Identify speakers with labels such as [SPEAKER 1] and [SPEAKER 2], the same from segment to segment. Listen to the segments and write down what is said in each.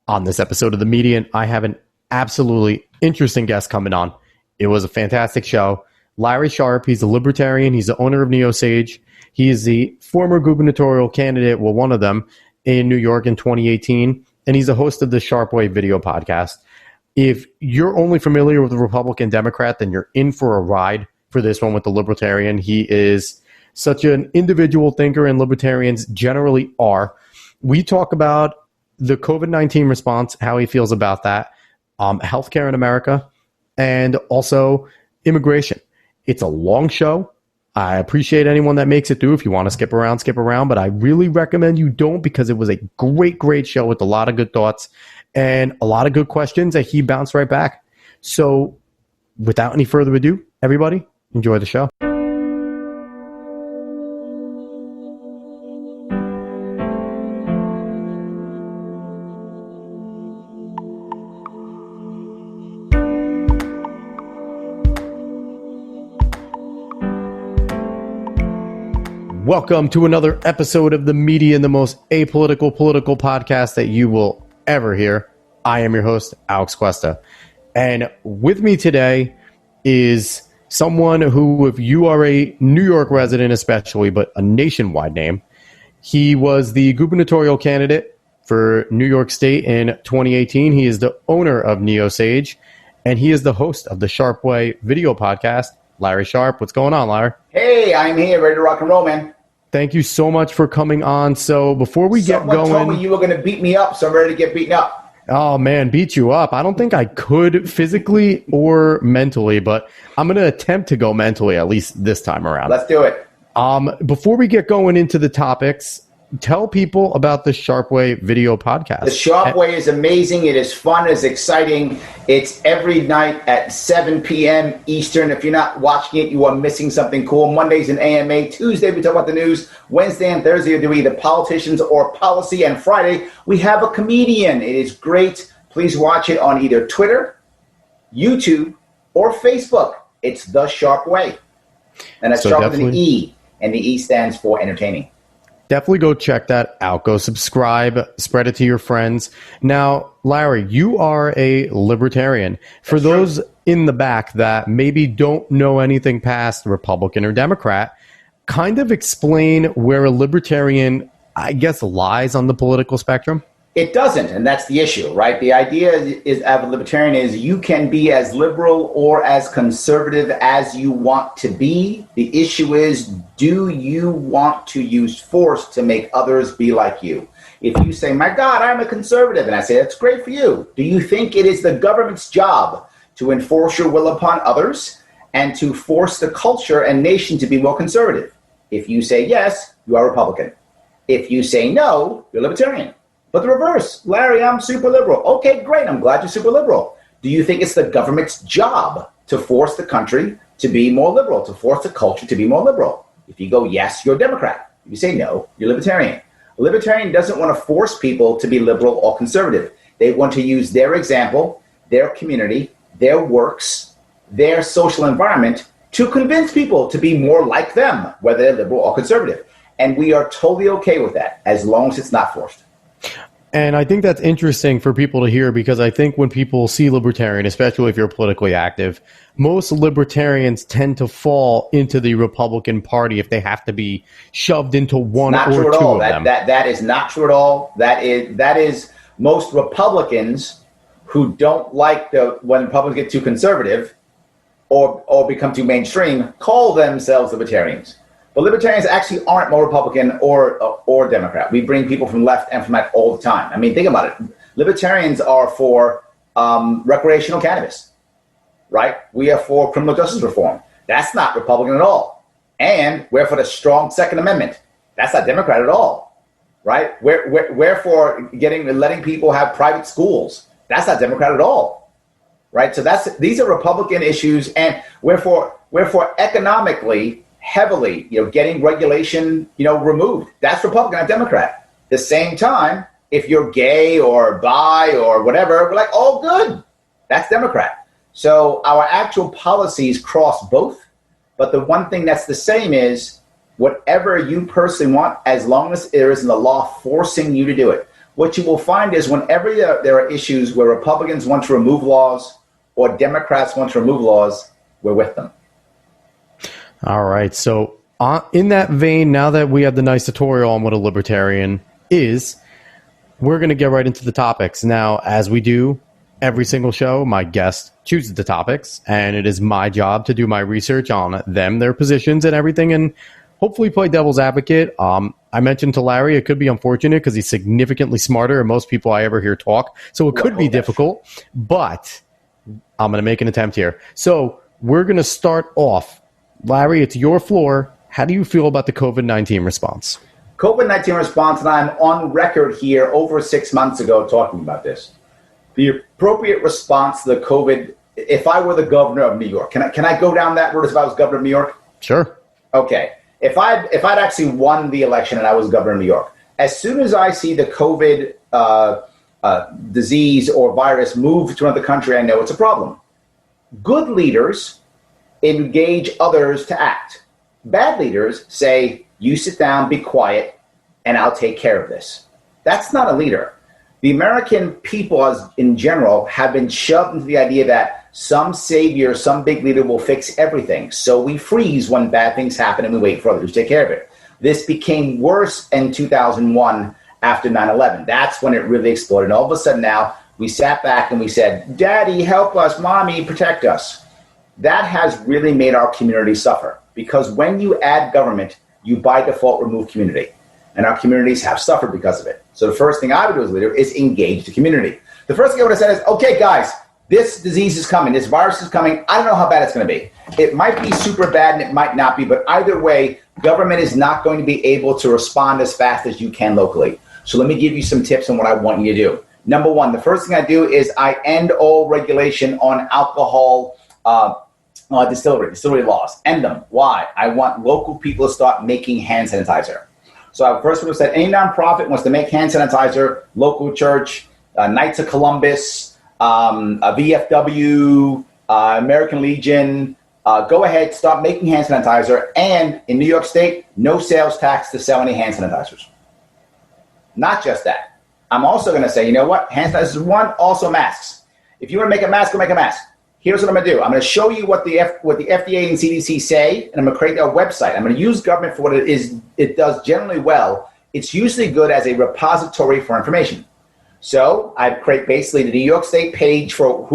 [SPEAKER 1] On this episode of The Median, I have an absolutely interesting guest coming on. It was a fantastic show. Larry Sharpe, he's a Libertarian. He's the owner of NeoSage. He is the former gubernatorial candidate, well, one of them, in New York in 2018. And he's the host of the Sharpe video podcast. If you're only familiar with the Republican Democrat, then you're in for a ride for this one with the Libertarian. He is such an individual thinker, and Libertarians generally are. We talk about the COVID-19 response, how he feels about that, healthcare in America, and also immigration. It's a long show. I appreciate anyone that makes it through. If you want to skip around, but I really recommend you don't, because it was a great show with a lot of good thoughts and a lot of good questions that he bounced right back. So without any further ado, everybody, enjoy the show. Welcome to another episode of The Median, the most apolitical political podcast that you will ever hear. I am your host, Alex Cuesta. And with me today is someone who, if you are a New York resident especially, but a nationwide name, he was the gubernatorial candidate for New York State in 2018. He is the owner of NeoSage, and he is the host of the Sharpe video podcast. Larry Sharpe, what's going on, Larry?
[SPEAKER 2] Hey, I'm here, ready to rock and roll, man.
[SPEAKER 1] Thank you so much for coming on. So before we get going...
[SPEAKER 2] Someone told me you were going to beat me up, so I'm ready to get beaten up.
[SPEAKER 1] Oh, man, beat you up. I don't think I could physically or mentally, but I'm going to attempt to go mentally, at least this time around.
[SPEAKER 2] Let's do it.
[SPEAKER 1] Before we get going into the topics, tell people about the Sharpe video podcast.
[SPEAKER 2] The Sharpe is amazing. It is fun. It's exciting. It's every night at 7 p.m. Eastern. If you're not watching it, you are missing something cool. Monday's an AMA. Tuesday, we talk about the news. Wednesday and Thursday, we do either politicians or policy. And Friday, we have a comedian. It is great. Please watch it on either Twitter, YouTube, or Facebook. It's The Sharpe Way. And that's Sharpe with an E. And the E stands for entertaining.
[SPEAKER 1] Definitely go check that out. Go subscribe, spread it to your friends. Now, Larry, you are a Libertarian. For those in the back that maybe don't know anything past Republican or Democrat, kind of explain where a Libertarian, I guess, lies on the political spectrum.
[SPEAKER 2] It doesn't, and that's the issue, right? The idea is of a Libertarian is you can be as liberal or as conservative as you want to be. The issue is, do you want to use force to make others be like you? If you say, my God, I'm a conservative, and I say, that's great for you. Do you think it is the government's job to enforce your will upon others and to force the culture and nation to be more conservative? If you say yes, you are Republican. If you say no, you're Libertarian. But the reverse, Larry, I'm super liberal. Okay, great. I'm glad you're super liberal. Do you think it's the government's job to force the country to be more liberal, to force the culture to be more liberal? If you go yes, you're a Democrat. If you say no, you're Libertarian. A Libertarian doesn't want to force people to be liberal or conservative. They want to use their example, their community, their works, their social environment to convince people to be more like them, whether they're liberal or conservative. And we are totally okay with that as long as it's not forced.
[SPEAKER 1] And I think that's interesting for people to hear, because I think when people see Libertarian, especially if you're politically active, most Libertarians tend to fall into the Republican Party if they have to be shoved into one or two of them.
[SPEAKER 2] That is not true at all. That is most Republicans who don't like when Republicans get too conservative or become too mainstream call themselves Libertarians. But Libertarians actually aren't more Republican or Democrat. We bring people from left and from right all the time. I mean, think about it. Libertarians are for recreational cannabis, right? We are for criminal justice reform. That's not Republican at all. And we're for the strong Second Amendment. That's not Democrat at all, right? We're for letting people have private schools. That's not Democrat at all, right? So these are Republican issues, and we're for economically heavily, getting regulation, removed. That's Republican, not Democrat. The same time, if you're gay or bi or whatever, we're like, oh, good. That's Democrat. So our actual policies cross both. But the one thing that's the same is whatever you personally want, as long as there isn't a law forcing you to do it. what you will find is whenever there are issues where Republicans want to remove laws or Democrats want to remove laws, we're with them.
[SPEAKER 1] All right. So in that vein, now that we have the nice tutorial on what a libertarian is, we're going to get right into the topics. Now, as we do every single show, my guest chooses the topics, and it is my job to do my research on them, their positions, and everything, and hopefully play devil's advocate. I mentioned to Larry, it could be unfortunate because he's significantly smarter than most people I ever hear talk, so it could be difficult, but I'm going to make an attempt here. So we're going to start off. Larry, it's your floor. How do you feel about the COVID-19 response?
[SPEAKER 2] COVID-19 response, and I'm on record here over 6 months ago talking about this. The appropriate response to the COVID, if I were the governor of New York, can I go down that road if I was governor of New York?
[SPEAKER 1] Sure.
[SPEAKER 2] Okay. If I'd actually won the election and I was governor of New York, as soon as I see the COVID disease or virus move to another country, I know it's a problem. Good leaders engage others to act. Bad leaders say, you sit down, be quiet, and I'll take care of this. That's not a leader. The American people, in general, have been shoved into the idea that some savior, some big leader will fix everything. So we freeze when bad things happen and we wait for others to take care of it. This became worse in 2001 after 9/11. That's when it really exploded. And all of a sudden now we sat back and we said, Daddy, help us, Mommy, protect us. That has really made our community suffer, because when you add government, you by default remove community. And our communities have suffered because of it. So the first thing I would do as a leader is engage the community. The first thing I would have said is, okay, guys, this disease is coming. This virus is coming. I don't know how bad it's going to be. It might be super bad and it might not be. But either way, government is not going to be able to respond as fast as you can locally. So let me give you some tips on what I want you to do. Number one, the first thing I do is I end all regulation on alcohol distillery laws. End them. Why? I want local people to start making hand sanitizer. So I first would have said any nonprofit wants to make hand sanitizer, local church, Knights of Columbus, VFW, American Legion, go ahead, start making hand sanitizer. And in New York State, no sales tax to sell any hand sanitizers. Not just that. I'm also going to say, you know what? Hand sanitizer is one, also masks. If you want to make a mask, go make a mask. Here's what I'm going to do. I'm going to show you what the FDA and CDC say, and I'm going to create a website. I'm going to use government for what it is. It does generally well. It's usually good as a repository for information. So I create basically the New York State page for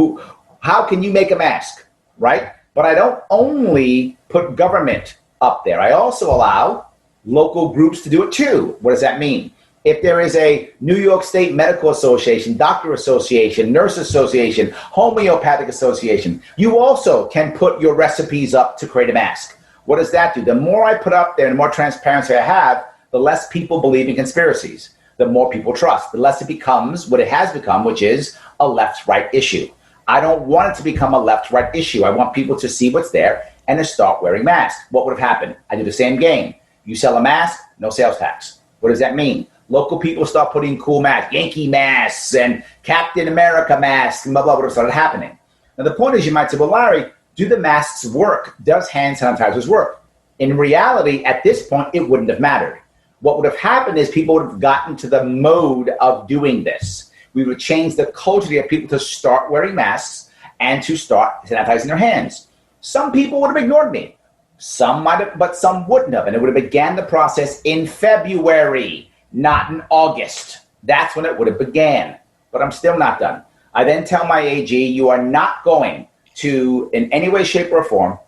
[SPEAKER 2] how can you make a mask, right? But I don't only put government up there. I also allow local groups to do it too. What does that mean? If there is a New York State Medical Association, Doctor Association, Nurse Association, Homeopathic Association, you also can put your recipes up to create a mask. What does that do? The more I put up there and the more transparency I have, the less people believe in conspiracies. The more people trust, the less it becomes what it has become, which is a left-right issue. I don't want it to become a left-right issue. I want people to see what's there and to start wearing masks. What would have happened? I do the same game. You sell a mask, no sales tax. What does that mean? Local people start putting cool masks, Yankee masks and Captain America masks, and blah, blah, blah, started happening. Now, the point is, you might say, well, Larry, do the masks work? Does hand sanitizers work? In reality, at this point, it wouldn't have mattered. What would have happened is people would have gotten to the mode of doing this. We would change the culture to get people to start wearing masks and to start sanitizing their hands. Some people would have ignored me. Some might have, but some wouldn't have. And it would have began the process in February. Not in August. That's when it would have began. But I'm still not done. I then tell my AG, you are not going to, in any way, shape, or form,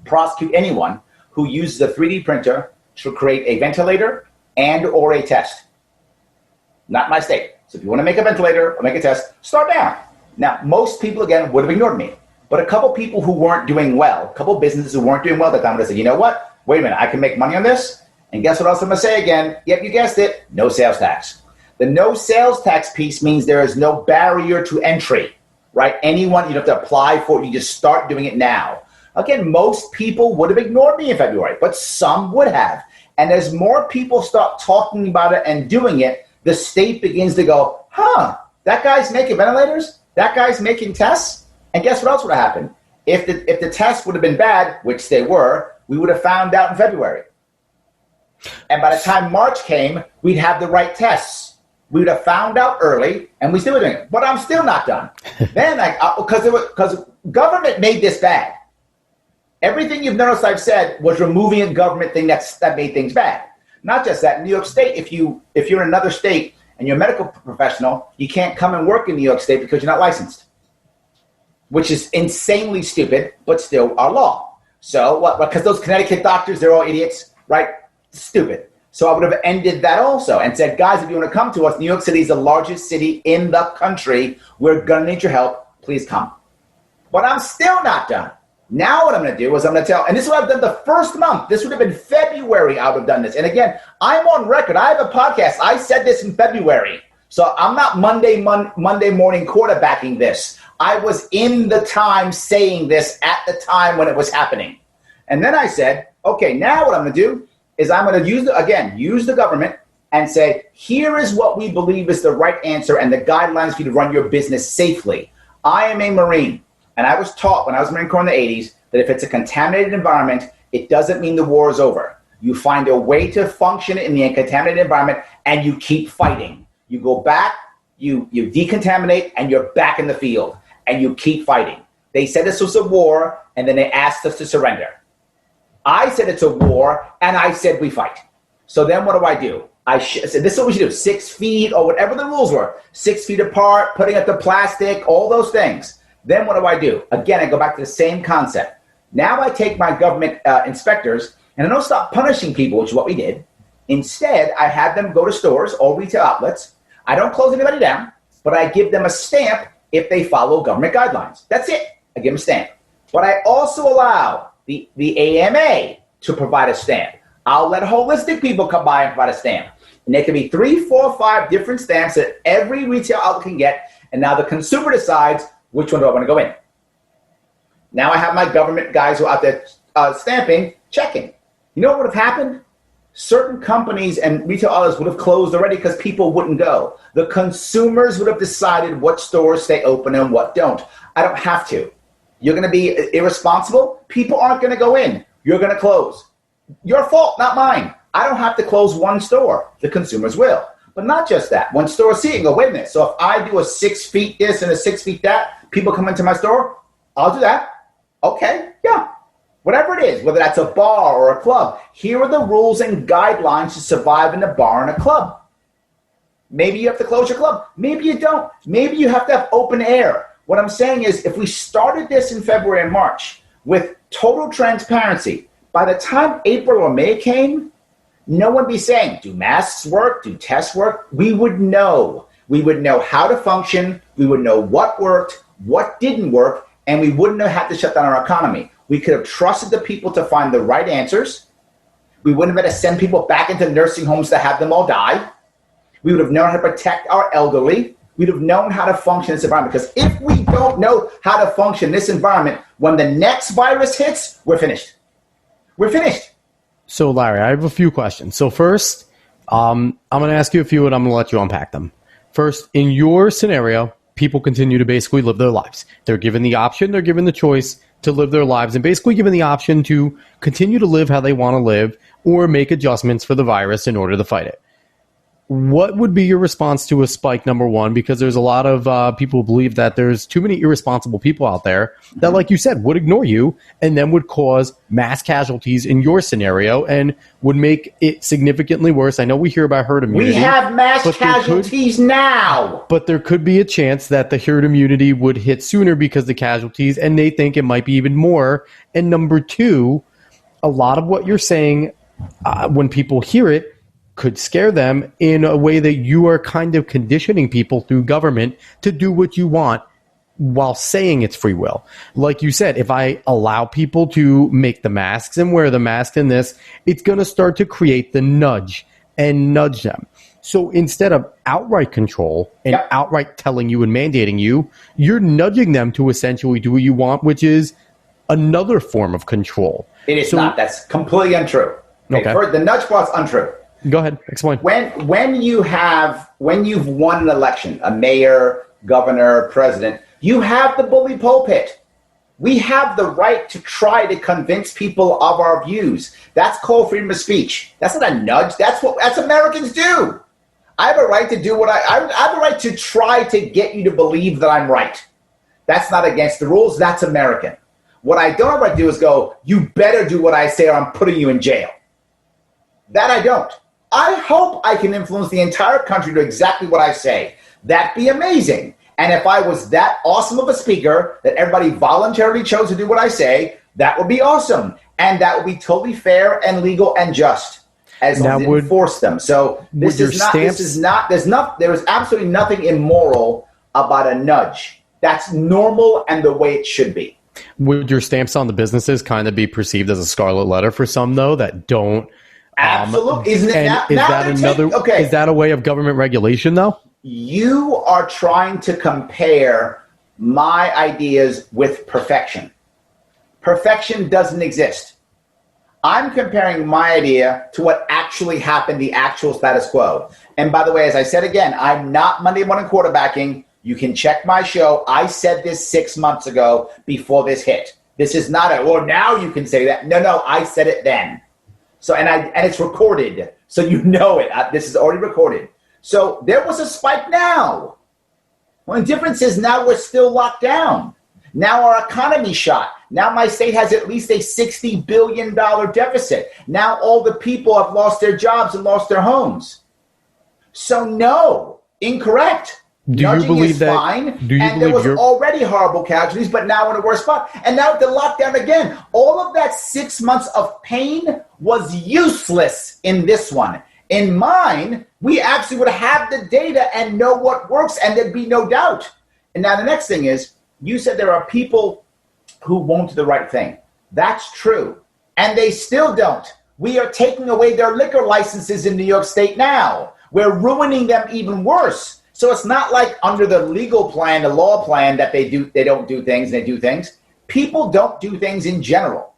[SPEAKER 2] prosecute anyone who uses a 3D printer to create a ventilator and or a test. Not my state. So if you want to make a ventilator or make a test, start down. Now, most people, again, would have ignored me. But a couple people who weren't doing well, a couple businesses who weren't doing well at the time would have said, you know what? Wait a minute, I can make money on this. And guess what else I'm going to say again? Yep, you guessed it. No sales tax. The no sales tax piece means there is no barrier to entry, right? Anyone, you don't have to apply for it. You just start doing it now. Again, most people would have ignored me in February, but some would have. And as more people start talking about it and doing it, the state begins to go, that guy's making ventilators? That guy's making tests? And guess what else would have happened? If the tests would have been bad, which they were, we would have found out in February. And by the time March came, we'd have the right tests. We would have found out early, and we still were doing it. But I'm still not done. Then, because government made this bad. Everything you've noticed I've said was removing a government thing that made things bad. Not just that. In New York State, if you're in another state and you're a medical professional, you can't come and work in New York State because you're not licensed, which is insanely stupid, but still our law. So what? Because those Connecticut doctors, they're all idiots, right? Stupid. So I would have ended that also and said, guys, if you want to come to us, New York City is the largest city in the country. We're going to need your help. Please come. But I'm still not done. Now what I'm going to do is I'm going to tell, and this is what I've done the first month. This would have been February I would have done this. And again, I'm on record. I have a podcast. I said this in February. So I'm not Monday morning quarterbacking this. I was in the time saying this at the time when it was happening. And then I said, okay, now what I'm going to do is I'm going to use the government and say, here is what we believe is the right answer and the guidelines for you to run your business safely. I am a Marine, and I was taught when I was Marine Corps in the 80s that if it's a contaminated environment, it doesn't mean the war is over. You find a way to function in the contaminated environment, and you keep fighting. You go back, you decontaminate, and you're back in the field, and you keep fighting. They said this was a war, and then they asked us to surrender. I said it's a war, and I said we fight. So then what do? I said, this is what we should do, 6 feet or whatever the rules were, 6 feet apart, putting up the plastic, all those things. Then what do? Again, I go back to the same concept. Now I take my government inspectors, and I don't stop punishing people, which is what we did. Instead, I have them go to stores or retail outlets. I don't close anybody down, but I give them a stamp if they follow government guidelines. That's it. I give them a stamp. But I also allow the AMA to provide a stamp. I'll let holistic people come by and provide a stamp. And there can be 3, 4, 5 different stamps that every retail outlet can get. And now the consumer decides which one do I want to go in. Now I have my government guys who are out there stamping, checking. You know what would have happened? Certain companies and retail outlets would have closed already because people wouldn't go. The consumers would have decided what stores stay open and what don't. I don't have to. You're going to be irresponsible. People aren't going to go in. You're going to close. Your fault, not mine. I don't have to close one store. The consumers will. But not just that. When stores see it and go, wait a minute. So if I do a 6 feet this and a 6 feet that, people come into my store, I'll do that. Okay, yeah. Whatever it is, whether that's a bar or a club, here are the rules and guidelines to survive in a bar and a club. Maybe you have to close your club. Maybe you don't. Maybe you have to have open air. What I'm saying is if we started this in February and March with total transparency, by the time April or May came, no one would be saying, do masks work? Do tests work? We would know. We would know how to function. We would know what worked, what didn't work, and we wouldn't have had to shut down our economy. We could have trusted the people to find the right answers. We wouldn't have had to send people back into nursing homes to have them all die. We would have known how to protect our elderly. We'd have known how to function in this environment. Because if we don't know how to function in this environment, when the next virus hits, we're finished. We're finished.
[SPEAKER 1] So, Larry, I have a few questions. So first, I'm going to ask you a few, and I'm going to let you unpack them. First, in your scenario, people continue to basically live their lives. They're given the option, they're given the choice to live their lives, and basically given the option to continue to live how they want to live or make adjustments for the virus in order to fight it. What would be your response to a spike, number one? Because there's a lot of people who believe that there's too many irresponsible people out there that, like you said, would ignore you and then would cause mass casualties in your scenario and would make it significantly worse. I know we hear about herd immunity.
[SPEAKER 2] We have mass casualties now.
[SPEAKER 1] But there could be a chance that the herd immunity would hit sooner because the casualties, and they think it might be even more. And number two, a lot of what you're saying, when people hear it, could scare them in a way that you are kind of conditioning people through government to do what you want while saying it's free will. Like you said, if I allow people to make the masks and wear the mask in this, it's going to start to create the nudge and nudge them. So instead of outright control and outright telling you and mandating you, you're nudging them to essentially do what you want, which is another form of control.
[SPEAKER 2] It is not. That's completely untrue. Okay. The nudge part's untrue.
[SPEAKER 1] Go ahead. Explain.
[SPEAKER 2] When you've won an election, a mayor, governor, president, you have the bully pulpit. We have the right to try to convince people of our views. That's called freedom of speech. That's not a nudge. That's Americans do. I have a right to do what I have a right to try to get you to believe that I'm right. That's not against the rules. That's American. What I don't have a right to do is go, you better do what I say or I'm putting you in jail. That I don't. I hope I can influence the entire country to exactly what I say. That'd be amazing. And if I was that awesome of a speaker that everybody voluntarily chose to do what I say, that would be awesome. And that would be totally fair and legal and just as long as it force them. So there is absolutely nothing immoral about a nudge. That's normal and the way it should be.
[SPEAKER 1] Would your stamps on the businesses kind of be perceived as a scarlet letter for some, though, that don't?
[SPEAKER 2] Absolutely. Isn't it?
[SPEAKER 1] Is that a way of government regulation, though?
[SPEAKER 2] You are trying to compare my ideas with perfection. Perfection doesn't exist. I'm comparing my idea to what actually happened, the actual status quo. And by the way, as I said again, I'm not Monday morning quarterbacking. You can check my show. I said this 6 months ago before this hit. This is not now you can say that. No, I said it then. So and it's recorded, so you know it. This is already recorded. So there was a spike now. Well, the difference is now we're still locked down. Now our economy's shot. Now my state has at least a $60 billion deficit. Now all the people have lost their jobs and lost their homes. So no, incorrect.
[SPEAKER 1] Do you believe that?
[SPEAKER 2] Fine, and there was already horrible casualties, but now we're in a worse spot. And now with the lockdown again, all of that 6 months of pain was useless in this one. In mine, we actually would have the data and know what works, and there'd be no doubt. And now the next thing is, you said there are people who won't do the right thing. That's true. And they still don't. We are taking away their liquor licenses in New York State now. We're ruining them even worse. So it's not like under the legal plan, the law plan, that they don't do things, they do things. People don't do things in general.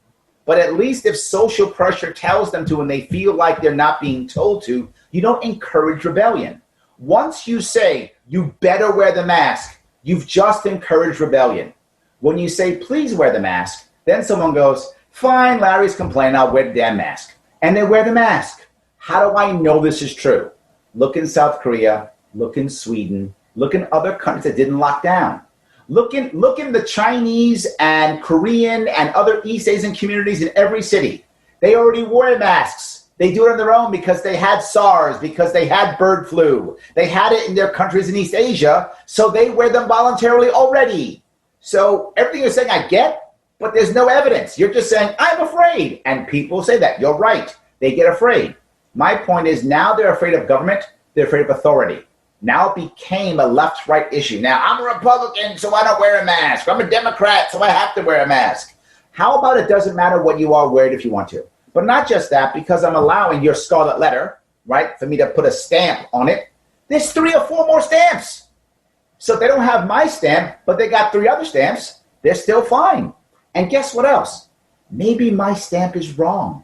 [SPEAKER 2] But at least if social pressure tells them to and they feel like they're not being told to, you don't encourage rebellion. Once you say, you better wear the mask, you've just encouraged rebellion. When you say, please wear the mask, then someone goes, fine, Larry's complaining, I'll wear the damn mask. And they wear the mask. How do I know this is true? Look in South Korea. Look in Sweden. Look in other countries that didn't lock down. Look in the Chinese and Korean and other East Asian communities in every city. They already wore masks. They do it on their own because they had SARS, because they had bird flu. They had it in their countries in East Asia, so they wear them voluntarily already. So everything you're saying I get, but there's no evidence. You're just saying, I'm afraid. And people say that. You're right. They get afraid. My point is now they're afraid of government. They're afraid of authority. Now it became a left-right issue. Now, I'm a Republican, so I don't wear a mask. I'm a Democrat, so I have to wear a mask. How about it doesn't matter what you are, wear it if you want to. But not just that, because I'm allowing your scarlet letter, right, for me to put a stamp on it, there's 3 or 4 more stamps. So if they don't have my stamp, but they got 3 other stamps, they're still fine. And guess what else? Maybe my stamp is wrong.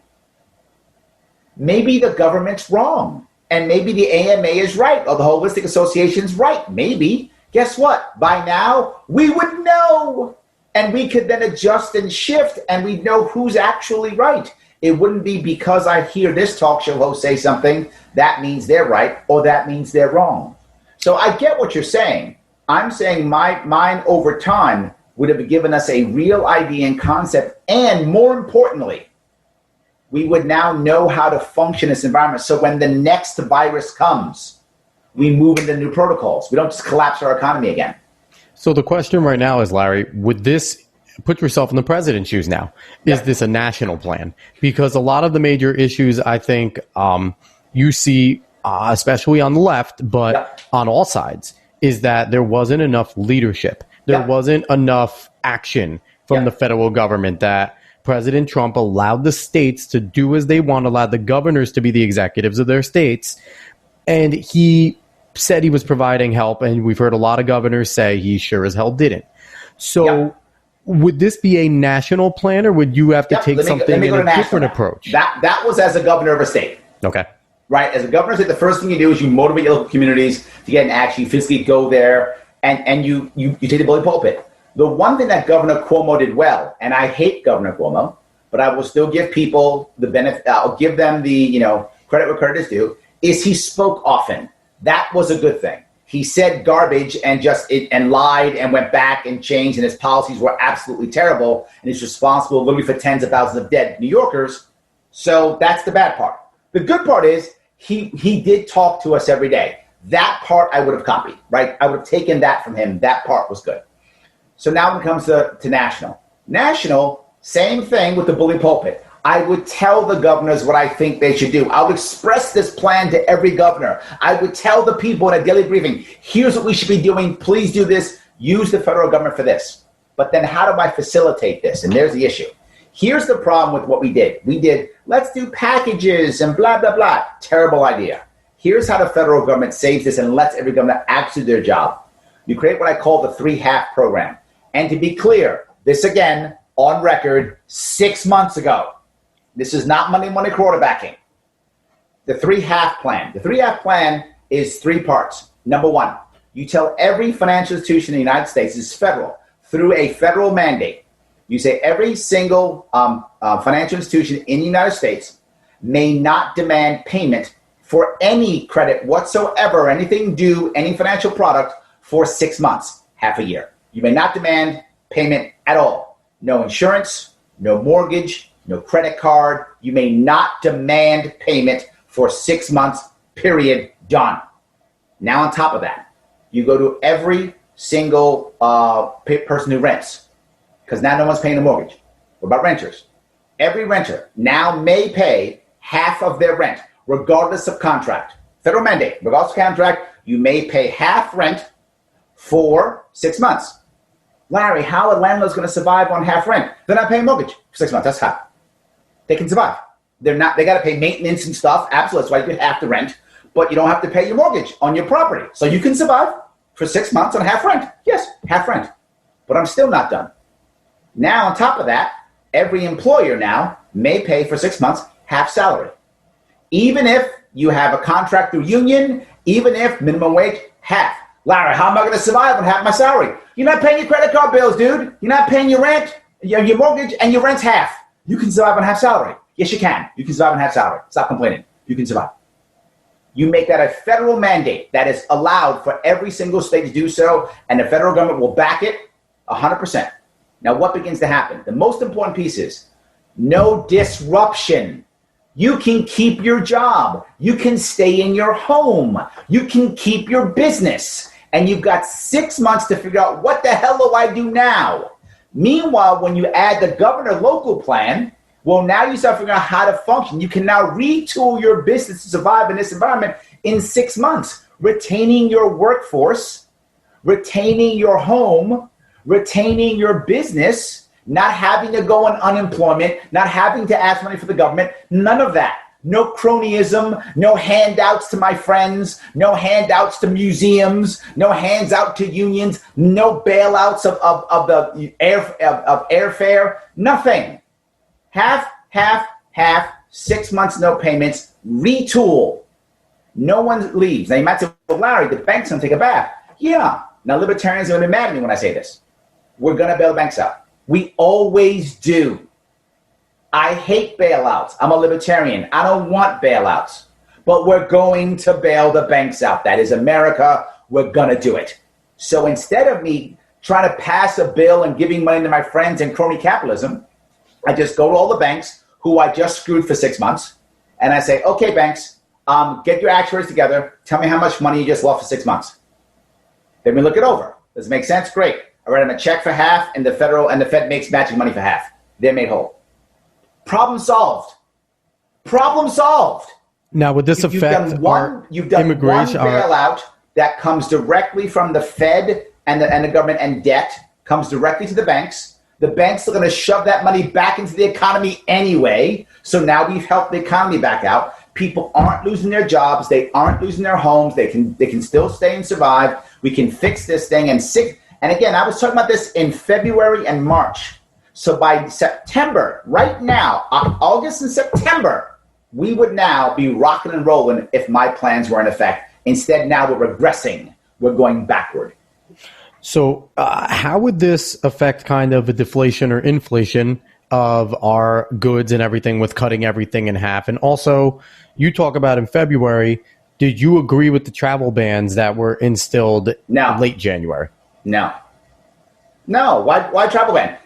[SPEAKER 2] Maybe the government's wrong. And maybe the AMA is right, or the Holistic Association's right. Maybe. Guess what? By now, we would know. And we could then adjust and shift, and we'd know who's actually right. It wouldn't be because I hear this talk show host say something, that means they're right, or that means they're wrong. So I get what you're saying. I'm saying mine over time would have given us a real idea and concept, and more importantly, we would now know how to function in this environment. So when the next virus comes, we move into new protocols. We don't just collapse our economy again. So
[SPEAKER 1] the question right now is, Larry, would this put yourself in the president's shoes now? Is this a national plan? Because a lot of the major issues, I think, you see, especially on the left, but on all sides, is that there wasn't enough leadership. There wasn't enough action from the federal government, that President Trump allowed the states to do as they want, allowed the governors to be the executives of their states. And he said he was providing help, and we've heard a lot of governors say he sure as hell didn't. So would this be a national plan, or would you have to take something in a different approach?
[SPEAKER 2] That was as a governor of a state.
[SPEAKER 1] Okay.
[SPEAKER 2] Right? As a governor of a state, the first thing you do is you motivate your local communities to get in action. You physically go there, and you take the bully pulpit. The one thing that Governor Cuomo did well, and I hate Governor Cuomo, but I will still give people the benefit, I'll give them the, credit where credit is due, is he spoke often. That was a good thing. He said garbage and lied and went back and changed, and his policies were absolutely terrible, and he's responsible literally for tens of thousands of dead New Yorkers. So that's the bad part. The good part is he did talk to us every day. That part I would have copied, right? I would have taken that from him. That part was good. So now when it comes to national. National, same thing with the bully pulpit. I would tell the governors what I think they should do. I would express this plan to every governor. I would tell the people in a daily briefing, here's what we should be doing. Please do this. Use the federal government for this. But then how do I facilitate this? And there's the issue. Here's the problem with what we did. We did, let's do packages and blah, blah, blah. Terrible idea. Here's how the federal government saves this and lets every governor actually do their job. You create what I call the 3-half program. And to be clear, this again, on record, 6 months ago. This is not Monday quarterbacking. The 3-half plan. The 3-half plan is 3 parts. Number 1, you tell every financial institution in the United States, this is federal, through a federal mandate. You say every single financial institution in the United States may not demand payment for any credit whatsoever, anything due, any financial product for 6 months, half a year. You may not demand payment at all. No insurance, no mortgage, no credit card. You may not demand payment for 6 months, period, done. Now on top of that, you go to every single person who rents, because now no one's paying the mortgage. What about renters? Every renter now may pay half of their rent, regardless of contract. Federal mandate, regardless of contract, you may pay half rent for 6 months. Larry, how are landlords going to survive on half rent? They're not paying mortgage for 6 months. That's how they can survive. They got to pay maintenance and stuff. Absolutely. That's why you have to rent, but you don't have to pay your mortgage on your property. So you can survive for 6 months on half rent. Yes, half rent. But I'm still not done. Now, on top of that, every employer now may pay for 6 months half salary. Even if you have a contract through union, even if minimum wage, half. Larry, how am I going to survive on half my salary? You're not paying your credit card bills, dude. You're not paying your rent, your mortgage, and your rent's half. You can survive on half salary. Yes, you can. You can survive on half salary. Stop complaining. You can survive. You make that a federal mandate that is allowed for every single state to do so, and the federal government will back it 100%. Now, what begins to happen? The most important piece is no disruption. You can keep your job. You can stay in your home. You can keep your business. And you've got 6 months to figure out, what the hell do I do now? Meanwhile, when you add the governor local plan, well, now you start figuring out how to function. You can now retool your business to survive in this environment in 6 months, retaining your workforce, retaining your home, retaining your business, not having to go on unemployment, not having to ask money for the government, none of that. No cronyism, no handouts to my friends, no handouts to museums, no hands out to unions, no bailouts of the airfare, nothing. Half, 6 months, no payments, retool. No one leaves. Now you might say, well, Larry, the bank's going to take a bath. Yeah. Now libertarians are going to be mad at me when I say this. We're going to bail the banks out. We always do. I hate bailouts. I'm a libertarian. I don't want bailouts. But we're going to bail the banks out. That is America. We're going to do it. So instead of me trying to pass a bill and giving money to my friends in crony capitalism, I just go to all the banks who I just screwed for 6 months, and I say, okay, banks, get your actuaries together. Tell me how much money you just lost for 6 months. Then we look it over. Does it make sense? Great. I write them a check for half, and the Fed makes matching money for half. They're made whole. Problem solved. Problem solved.
[SPEAKER 1] Now, would this affect
[SPEAKER 2] you've done immigration? One bailout that comes directly from the Fed and the government, and debt comes directly to the banks. The banks are going to shove that money back into the economy anyway. So now we've helped the economy back out. People aren't losing their jobs. They aren't losing their homes. They can still stay and survive. We can fix this thing. And again, I was talking about this in February and March. So by September, right now, August and September, we would now be rocking and rolling if my plans were in effect. Instead, now we're regressing. We're going backward.
[SPEAKER 1] So how would this affect kind of a deflation or inflation of our goods and everything with cutting everything in half? And also, you talk about in February, Did you agree with the travel bans that were instilled late January?
[SPEAKER 2] No. Why travel ban?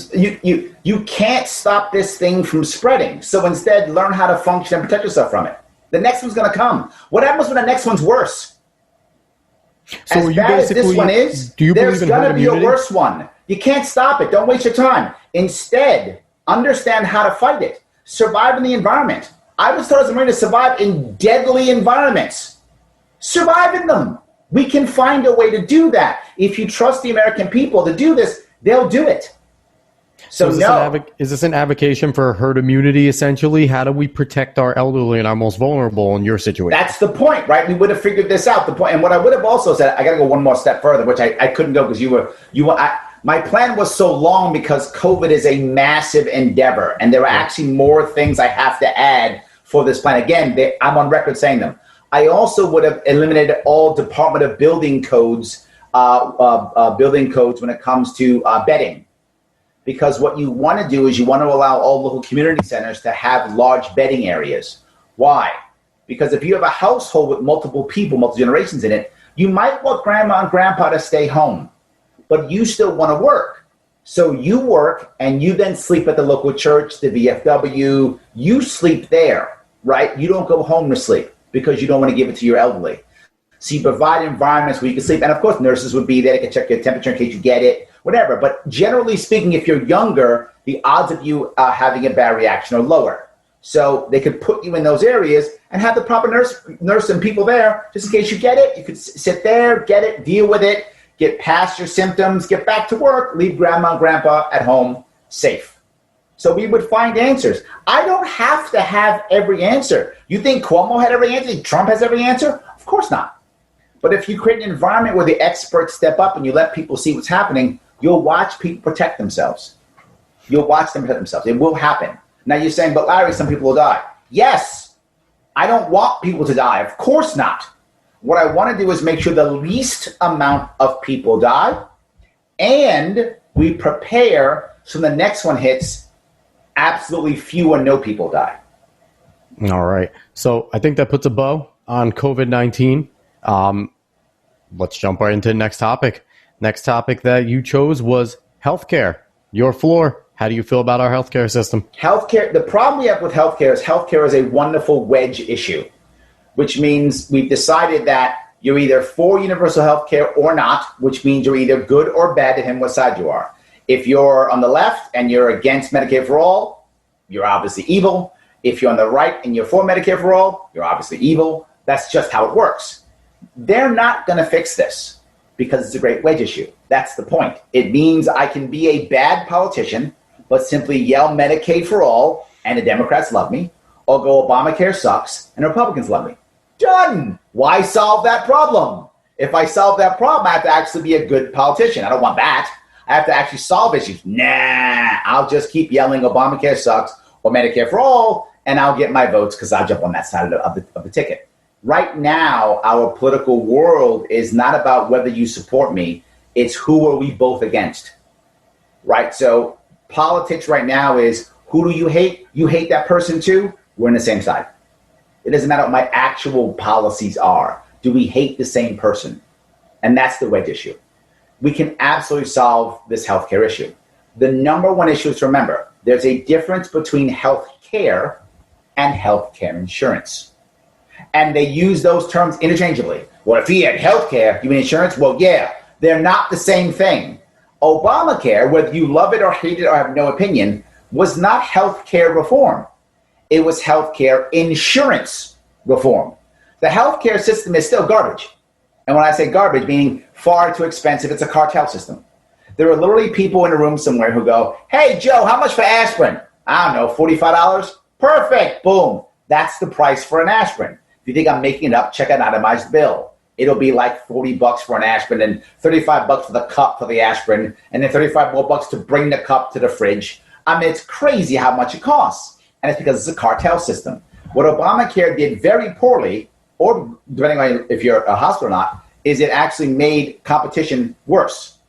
[SPEAKER 2] You can't stop this thing from spreading. So instead, learn how to function and protect yourself from it. The next one's going to come. What happens when the next one's worse?
[SPEAKER 1] So
[SPEAKER 2] as bad as this one is, there's going to be a worse one. You can't stop it. Don't waste your time. Instead, understand how to fight it. Survive in the environment. I was taught as a Marine to survive in deadly environments. Survive in them. We can find a way to do that. If you trust the American people to do this, they'll do it. So
[SPEAKER 1] is this an advocation for herd immunity, essentially? How do we protect our elderly and our most vulnerable in your situation?
[SPEAKER 2] That's the point, right? We would have figured this out. The point, and what I would have also said, I got to go one more step further, which I couldn't go because my plan was so long because COVID is a massive endeavor, and there are actually more things I have to add for this plan. Again, I'm on record saying them. I also would have eliminated all Department of Building codes when it comes to bedding. Because what you want to do is you want to allow all local community centers to have large bedding areas. Why? Because if you have a household with multiple people, multiple generations in it, you might want grandma and grandpa to stay home, but you still want to work. So you work and you then sleep at the local church, the VFW, you sleep there, right? You don't go home to sleep because you don't want to give it to your elderly. So you provide environments where you can sleep. And of course, nurses would be there. They can check your temperature in case you get it, whatever. But generally speaking, if you're younger, the odds of you having a bad reaction are lower. So they could put you in those areas and have the proper nurse and people there just in case you get it. You could sit there, get it, deal with it, get past your symptoms, get back to work, leave grandma and grandpa at home safe. So we would find answers. I don't have to have every answer. You think Cuomo had every answer? Trump has every answer? Of course not. But if you create an environment where the experts step up and you let people see what's happening, you'll watch people protect themselves. You'll watch them protect themselves. It will happen. Now you're saying, but Larry, some people will die. Yes, I don't want people to die. Of course not. What I want to do is make sure the least amount of people die and we prepare so the next one hits, absolutely few or no people die.
[SPEAKER 1] All right. So I think that puts a bow on COVID-19. Let's jump right into the next topic. Next topic that you chose was healthcare. Your floor. How do you feel about our healthcare system?
[SPEAKER 2] Healthcare. The problem we have with healthcare is a wonderful wedge issue, which means we've decided that you're either for universal healthcare or not, which means you're either good or bad depending on what side you are. If you're on the left and you're against Medicare for all, you're obviously evil. If you're on the right and you're for Medicare for all, you're obviously evil. That's just how it works. They're not going to fix this because it's a great wedge issue. That's the point. It means I can be a bad politician, but simply yell Medicaid for all and the Democrats love me, or go Obamacare sucks and the Republicans love me. Done. Why solve that problem? If I solve that problem, I have to actually be a good politician. I don't want that. I have to actually solve issues. Nah, I'll just keep yelling Obamacare sucks or Medicare for all, and I'll get my votes because I'll jump on that side of the ticket. Right now, our political world is not about whether you support me. It's who are we both against, right? So politics right now is who do you hate? You hate that person too? We're on the same side. It doesn't matter what my actual policies are. Do we hate the same person? And that's the wedge issue. We can absolutely solve this healthcare issue. The number one issue is to remember, there's a difference between health care and healthcare insurance. And they use those terms interchangeably. Well, if he had health care, you mean insurance? Well, yeah, they're not the same thing. Obamacare, whether you love it or hate it or have no opinion, was not health care reform. It was health care insurance reform. The health care system is still garbage. And when I say garbage, meaning far too expensive, it's a cartel system. There are literally people in a room somewhere who go, hey, Joe, how much for aspirin? I don't know, $45? Perfect. Boom. That's the price for an aspirin. If you think I'm making it up, check an itemized bill. It'll be like $40 for an aspirin and $35 for the cup for the aspirin and then $35 more bucks to bring the cup to the fridge. I mean, it's crazy how much it costs. And it's because it's a cartel system. What Obamacare did very poorly, or depending on if you're a hospital or not, is it actually made competition worse,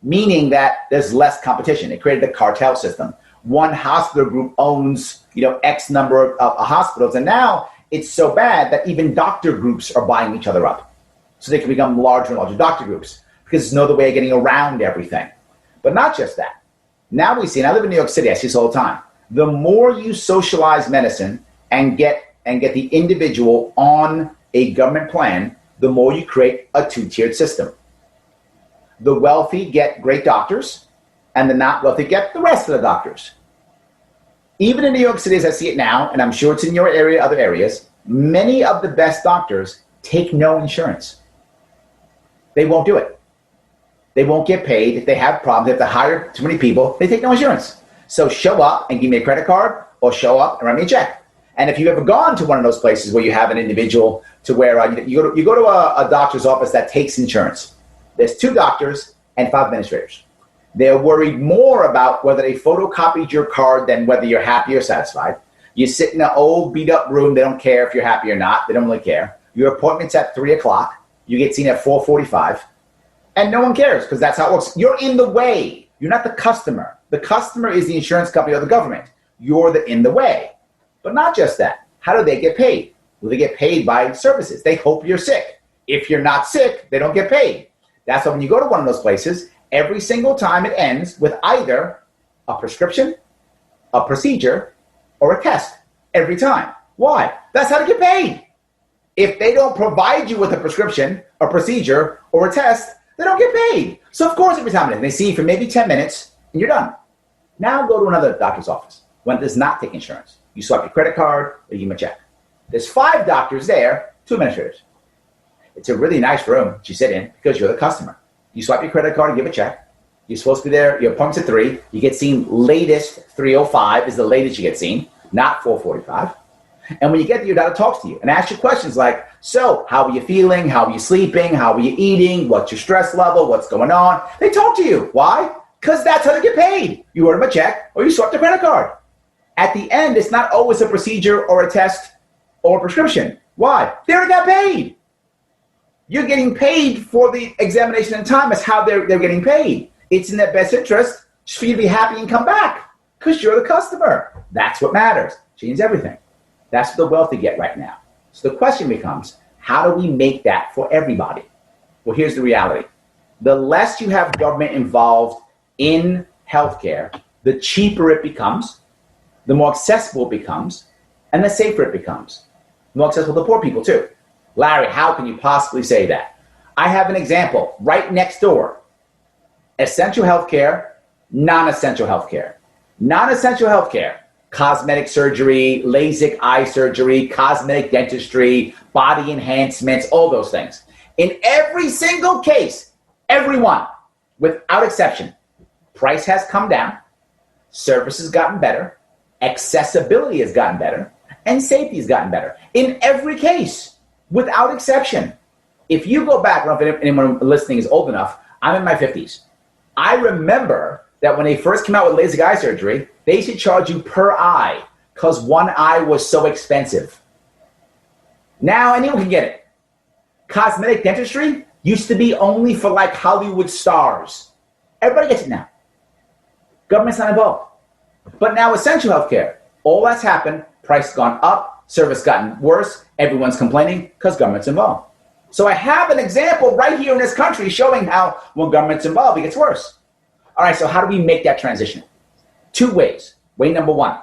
[SPEAKER 2] meaning that there's less competition. It created a cartel system. One hospital group owns, X number of hospitals, and now it's so bad that even doctor groups are buying each other up. So they can become larger and larger doctor groups because there's no other way of getting around everything. But not just that. Now we see, and I live in New York City, I see this all the time. The more you socialize medicine and get the individual on a government plan, the more you create a two-tiered system. The wealthy get great doctors, and the not wealthy get the rest of the doctors. Even in New York City, as I see it now, and I'm sure it's in your area, other areas, many of the best doctors take no insurance. They won't do it. They won't get paid. If they have problems, they have to hire too many people, they take no insurance. So show up and give me a credit card, or show up and write me a check. And if you've ever gone to one of those places where you have an individual to where you go to a doctor's office that takes insurance, there's 2 doctors and 5 administrators. They're worried more about whether they photocopied your card than whether you're happy or satisfied. You sit in an old beat-up room. They don't care if you're happy or not. They don't really care. Your appointment's at 3 o'clock. You get seen at 4:45. And no one cares because that's how it works. You're in the way. You're not the customer. The customer is the insurance company or the government. You're in the way. But not just that. How do they get paid? Well, they get paid by services. They hope you're sick. If you're not sick, they don't get paid. That's why when you go to one of those places, every single time it ends with either a prescription, a procedure, or a test. Every time. Why? That's how to get paid. If they don't provide you with a prescription, a procedure, or a test, they don't get paid. So of course every time it ends, they see you for maybe 10 minutes and you're done. Now go to another doctor's office when it does not take insurance. You swipe your credit card or you give them a check. There's 5 doctors there, 2 administrators. It's a really nice room that you sit in because you're the customer. You swipe your credit card and give a check. You're supposed to be there. Your appointment's at 3. You get seen latest 3:05 is the latest you get seen, not 4:45. And when you get there, your doctor talks to you and asks you questions like, so how are you feeling? How are you sleeping? How are you eating? What's your stress level? What's going on? They talk to you. Why? Because that's how they get paid. You order them a check or you swipe the credit card. At the end, it's not always a procedure or a test or a prescription. Why? They already got paid. You're getting paid for the examination and time. That's how they're getting paid. It's in their best interest just for you to be happy and come back because you're the customer. That's what matters. Changes everything. That's what the wealthy get right now. So the question becomes, how do we make that for everybody? Well, here's the reality. The less you have government involved in healthcare, the cheaper it becomes, the more accessible it becomes, and the safer it becomes. More accessible to poor people too. Larry, how can you possibly say that? I have an example right next door. Essential healthcare, non-essential healthcare. Non-essential healthcare, cosmetic surgery, LASIK eye surgery, cosmetic dentistry, body enhancements, all those things. In every single case, everyone, without exception, price has come down, service has gotten better, accessibility has gotten better, and safety has gotten better. In every case, without exception. If you go back, I don't know if anyone listening is old enough, I'm in my 50s. I remember that when they first came out with LASIK eye surgery, they used to charge you per eye because one eye was so expensive. Now anyone can get it. Cosmetic dentistry used to be only for like Hollywood stars. Everybody gets it now. Government's not involved. But now essential healthcare, all that's happened, price has gone up, service gotten worse, everyone's complaining because government's involved. So I have an example right here in this country showing how when government's involved, it gets worse. All right, so how do we make that transition? 2 ways. Way number 1,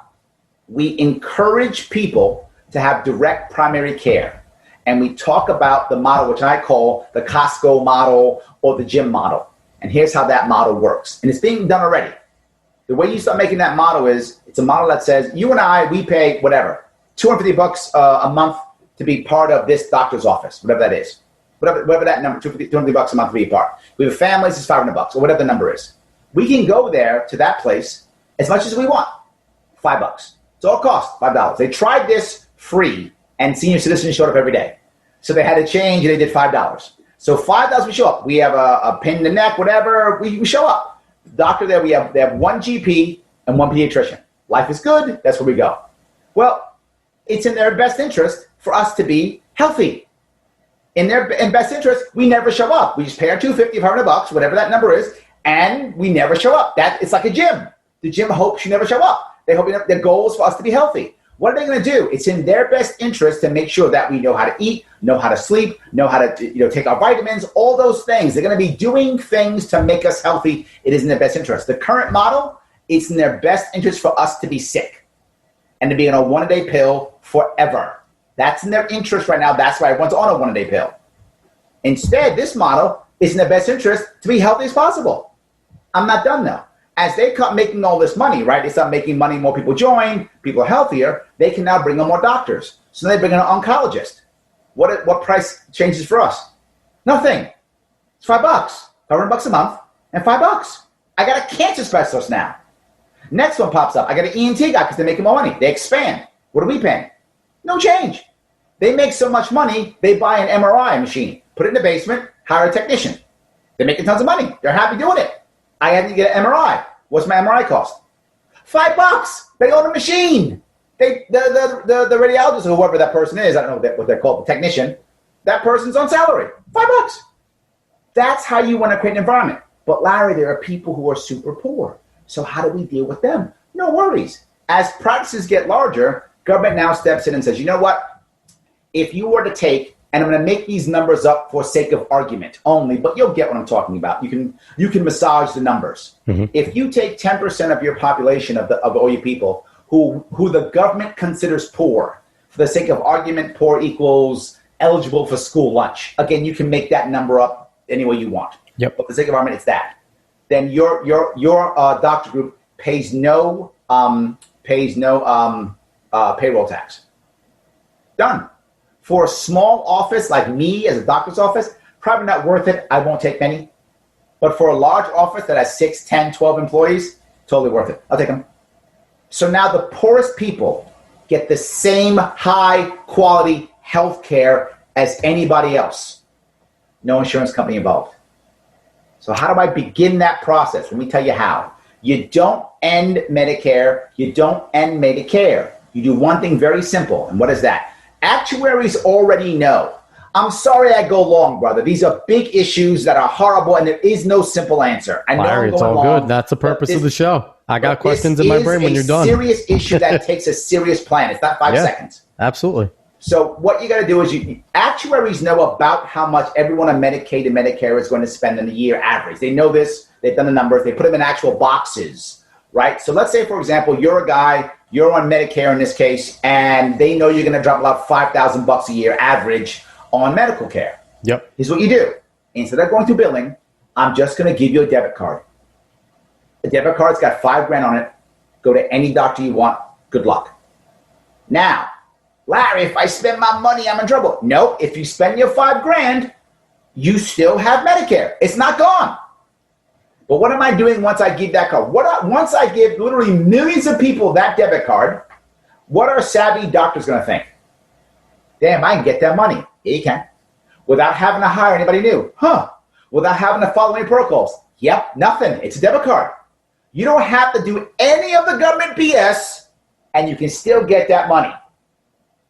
[SPEAKER 2] we encourage people to have direct primary care. And we talk about the model, which I call the Costco model or the gym model. And here's how that model works. And it's being done already. The way you start making that model is, it's a model that says, you and I, we pay whatever, $250 a month to be part of this doctor's office, whatever that is. Whatever that number, $250 a month to be a part. We have families, it's $500 or whatever the number is. We can go there to that place as much as we want. $5. It's all cost, $5. They tried this free and senior citizens showed up every day. So they had to change and they did $5. So $5 we show up. We have a pain in the neck, whatever, we show up. The doctor there, they have 1 GP and 1 pediatrician. Life is good, that's where we go. Well, it's in their best interest for us to be healthy. In best interest, we never show up. We just pay our $250, $500, whatever that number is, and we never show up. It's like a gym. The gym hopes you never show up. They hope their goal is for us to be healthy. What are they going to do? It's in their best interest to make sure that we know how to eat, know how to sleep, know how to take our vitamins, all those things. They're going to be doing things to make us healthy. It is in their best interest. The current model, it's in their best interest for us to be sick and to be on a one-a-day pill forever. That's in their interest right now. That's why everyone's on a one-a-day pill. Instead, this model is in their best interest to be healthy as possible. I'm not done though. As they come making all this money, right? They start making money, more people join, people are healthier, they can now bring on more doctors. So they bring in an oncologist. What price changes for us? Nothing. It's $5, $500 a month, and $5. I got a cancer specialist now. Next one pops up. I got an ENT guy because they're making more money. They expand. What are we paying? No change. They make so much money, they buy an MRI machine, put it in the basement, hire a technician. They're making tons of money. They're happy doing it. I had to get an MRI. What's my MRI cost? $5. They own a machine. The radiologist or whoever that person is, I don't know what they're called, the technician, that person's on salary. $5. That's how you want to create an environment. But Larry, there are people who are super poor. So how do we deal with them? No worries. As practices get larger, government now steps in and says, you know what? If you were to take, and I'm going to make these numbers up for sake of argument only, but you'll get what I'm talking about. You can massage the numbers. Mm-hmm. If you take 10% of your population of all you people who the government considers poor, for the sake of argument, poor equals eligible for school lunch. Again, you can make that number up any way you want.
[SPEAKER 1] Yep.
[SPEAKER 2] But for the sake of argument, it's that. Then your doctor group pays no payroll tax. Done. For a small office like me as a doctor's office, probably not worth it. I won't take many. But for a large office that has 6, 10, 12 employees, totally worth it. I'll take them. So now the poorest people get the same high quality health care as anybody else. No insurance company involved. So how do I begin that process? Let me tell you how. You don't end Medicare. You don't end Medicare. You do one thing very simple. And what is that? Actuaries already know. I'm sorry I go long, brother. These are big issues that are horrible, and there is no simple answer. I know
[SPEAKER 1] Larry, it's all long, good. That's the purpose of the show. I got questions in my brain when you're done.
[SPEAKER 2] It's a serious issue that takes a serious plan. It's not 5 seconds.
[SPEAKER 1] Absolutely.
[SPEAKER 2] So what you got to do is actuaries know about how much everyone on Medicaid and Medicare is going to spend in a year average. They know this. They've done the numbers. They put them in actual boxes, right? So let's say, for example, you're a guy, you're on Medicare in this case, and they know you're going to drop about $5,000 a year average on medical care.
[SPEAKER 1] Yep.
[SPEAKER 2] Here's what you do. Instead of going through billing, I'm just going to give you a debit card. The debit card's got $5,000 on it. Go to any doctor you want. Good luck. Now, Larry, if I spend my money, I'm in trouble. No, if you spend your $5,000, you still have Medicare. It's not gone. But what am I doing once I give that card? Once I give literally millions of people that debit card, what are savvy doctors going to think? Damn, I can get that money. Yeah, you can. Without having to hire anybody new. Without having to follow any protocols. Yep, nothing. It's a debit card. You don't have to do any of the government BS, and you can still get that money.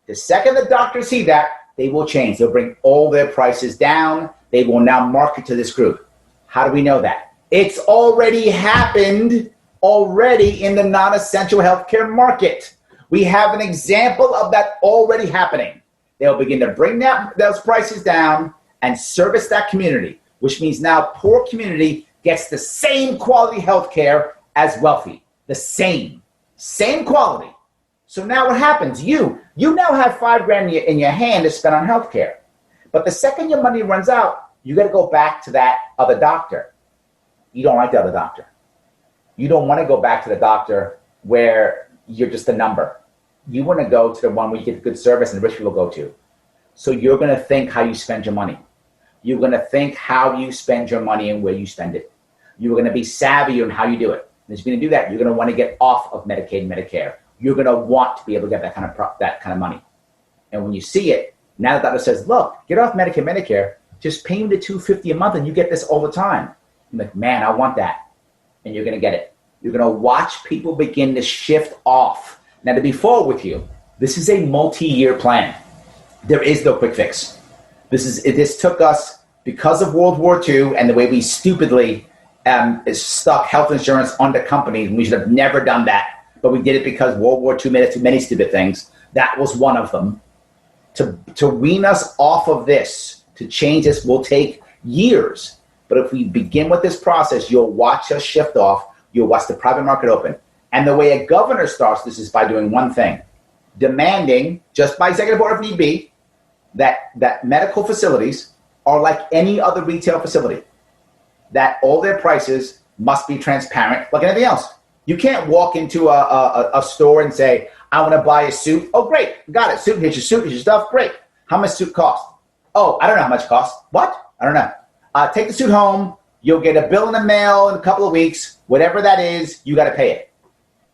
[SPEAKER 2] The second the doctors see that, they will change. They'll bring all their prices down. They will now market to this group. How do we know that? It's already happened already in the non-essential healthcare market. We have an example of that already happening. They'll begin to bring those prices down and service that community, which means now poor community gets the same quality healthcare as wealthy. The same quality. So now what happens? You now have $5,000 in your hand to spend on healthcare. But the second your money runs out, you got to go back to that other doctor. You don't like the other doctor. You don't want to go back to the doctor where you're just a number. You want to go to the one where you get good service and rich people go to. So you're going to think how you spend your money. You're going to think how you spend your money and where you spend it. You're going to be savvy on how you do it. And as you're going to do that, you're going to want to get off of Medicaid and Medicare. You're going to want to be able to get that kind of money. And when you see it, now the doctor says, look, get off Medicaid, Medicare, just pay me the $250 a month and you get this all the time. You're like, man, I want that. And you're going to get it. You're going to watch people begin to shift off. Now, to be forward with you, this is a multi-year plan. There is no quick fix. This took us, because of World War II and the way we stupidly stuck health insurance onto companies, and we should have never done that. but we did it because World War II made us do many stupid things. That was one of them. To wean us off of this, to change this, will take years. But if we begin with this process, you'll watch us shift off. You'll watch the private market open. And the way a governor starts this is by doing one thing, demanding, just by executive order if need be, that medical facilities are like any other retail facility, that all their prices must be transparent like anything else. You can't walk into a store and say, I want to buy a suit. Oh, great. Got it. Here's your stuff. Great. How much suit cost? Oh, I don't know how much it costs. What? I don't know. Take the suit home. You'll get a bill in the mail in a couple of weeks. Whatever that is, you got to pay it.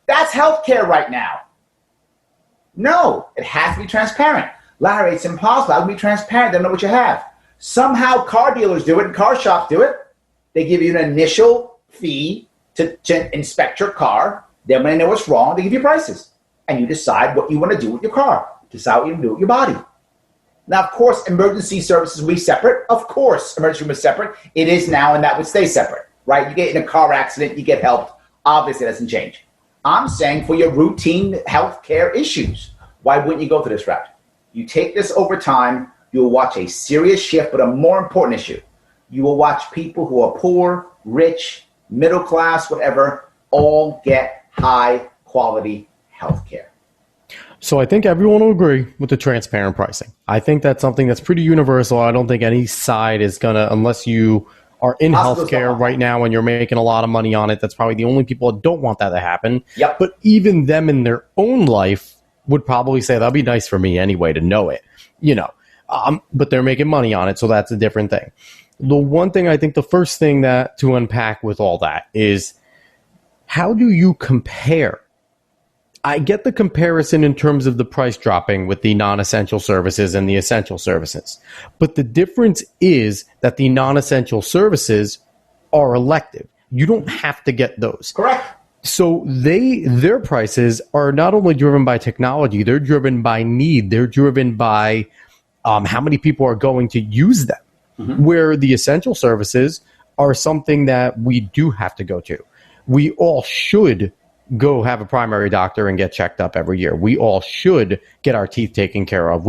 [SPEAKER 2] That's healthcare right now. No, it has to be transparent. Larry, it's impossible. How can be transparent? They don't know what you have. Somehow car dealers do it and car shops do it. They give you an initial fee to inspect your car. Then when they know what's wrong, they give you prices. And you decide what you want to do with your car. Decide what you want to do with your body. Now, of course, emergency services will be separate. Of course, emergency room is separate. It is now, and that would stay separate, right? You get in a car accident, you get helped. Obviously, that doesn't change. I'm saying for your routine healthcare issues, why wouldn't you go through this route? You take this over time, you'll watch a serious shift, but a more important issue. You will watch people who are poor, rich, middle class, whatever, all get high quality healthcare.
[SPEAKER 1] So I think everyone will agree with the transparent pricing. I think that's something that's pretty universal. I don't think any side is going to, unless you are in healthcare right now and you're making a lot of money on it, that's probably the only people that don't want that to happen.
[SPEAKER 2] Yep.
[SPEAKER 1] But even them in their own life would probably say, that'd be nice for me anyway to know it, but they're making money on it. So that's a different thing. The one thing I think the first thing that to unpack with all that is, how do you compare? I get the comparison in terms of the price dropping with the non-essential services and the essential services. But the difference is that the non-essential services are elective. You don't have to get those.
[SPEAKER 2] Correct.
[SPEAKER 1] So their prices are not only driven by technology, they're driven by need. They're driven by how many people are going to use them. Mm-hmm. Where the essential services are something that we do have to go to. We all should go have a primary doctor and get checked up every year. We all should get our teeth taken care of.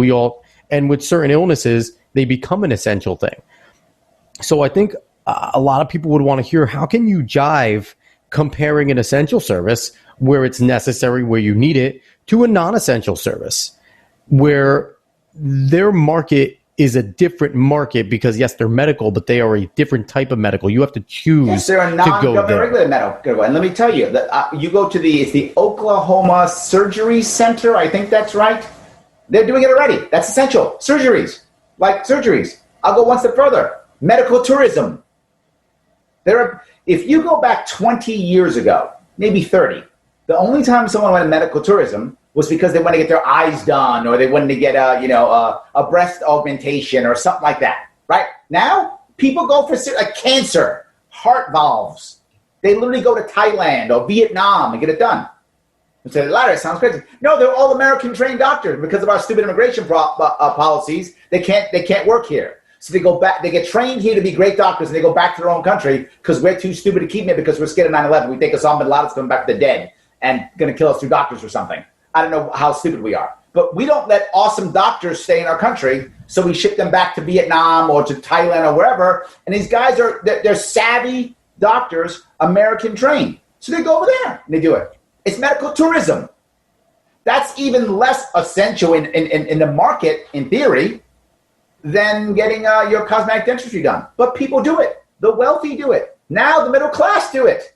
[SPEAKER 1] And with certain illnesses, they become an essential thing. So I think a lot of people would want to hear, how can you jive comparing an essential service where it's necessary, where you need it, to a non-essential service where their market is a different market because, yes, they're medical, but they are a different type of medical. You have to choose
[SPEAKER 2] yes, they're a non-government regulated medical. And let me tell you, that you go to it's the Oklahoma Surgery Center. I think that's right. They're doing it already. That's essential. Surgeries. I'll go one step further. Medical tourism. If you go back 20 years ago, maybe 30, the only time someone went to medical tourism was because they wanted to get their eyes done, or they wanted to get a breast augmentation or something like that. Right now, people go for cancer, heart valves. They literally go to Thailand or Vietnam and get it done. And say, Larry, it sounds crazy. No, they're all American trained doctors. Because of our stupid immigration policies, they can't work here. So they go back. They get trained here to be great doctors, and they go back to their own country because we're too stupid to keep them because we're scared of 9/11. We think Osama bin Laden's coming back to the dead and going to kill us through doctors or something. I don't know how stupid we are. But we don't let awesome doctors stay in our country, so we ship them back to Vietnam or to Thailand or wherever. And these guys they're savvy doctors, American trained. So they go over there and they do it. It's medical tourism. That's even less essential in the market, in theory, than getting your cosmetic dentistry done. But people do it. The wealthy do it. Now the middle class do it.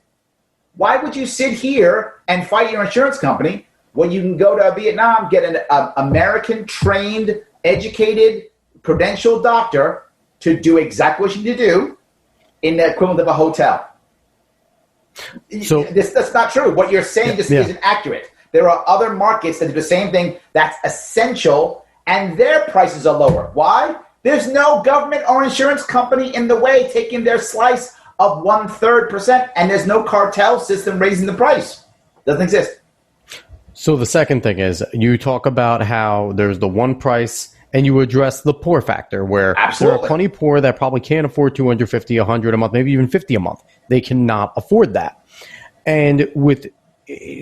[SPEAKER 2] Why would you sit here and fight your insurance company when you can go to Vietnam, get an American-trained, educated, credentialed doctor to do exactly what you need to do in the equivalent of a hotel? So that's not true. What you're saying isn't accurate. There are other markets that do the same thing that's essential, and their prices are lower. Why? There's no government or insurance company in the way taking their slice of 1/3%, and there's no cartel system raising the price. Doesn't exist.
[SPEAKER 1] So the second thing is, you talk about how there's the one price, and you address the poor factor, where there are plenty poor that probably can't afford $250, $100 a month, maybe even $50 a month. They cannot afford that. And with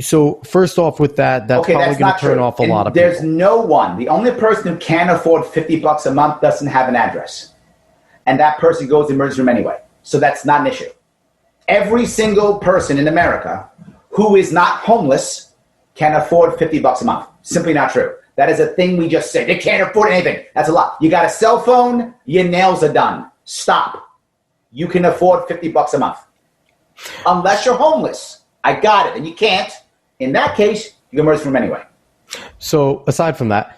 [SPEAKER 1] So first off, with that's
[SPEAKER 2] okay,
[SPEAKER 1] probably going to turn off a lot of people.
[SPEAKER 2] There's no one. The only person who can afford $50 a month doesn't have an address, and that person goes to the emergency room anyway. So that's not an issue. Every single person in America who is not homeless can afford $50 a month. Simply not true. That is a thing we just say. They can't afford anything. That's a lot. You got a cell phone, your nails are done. Stop. You can afford $50 a month. Unless you're homeless. I got it. And you can't. In that case, you can emerge from anyway.
[SPEAKER 1] So aside from that,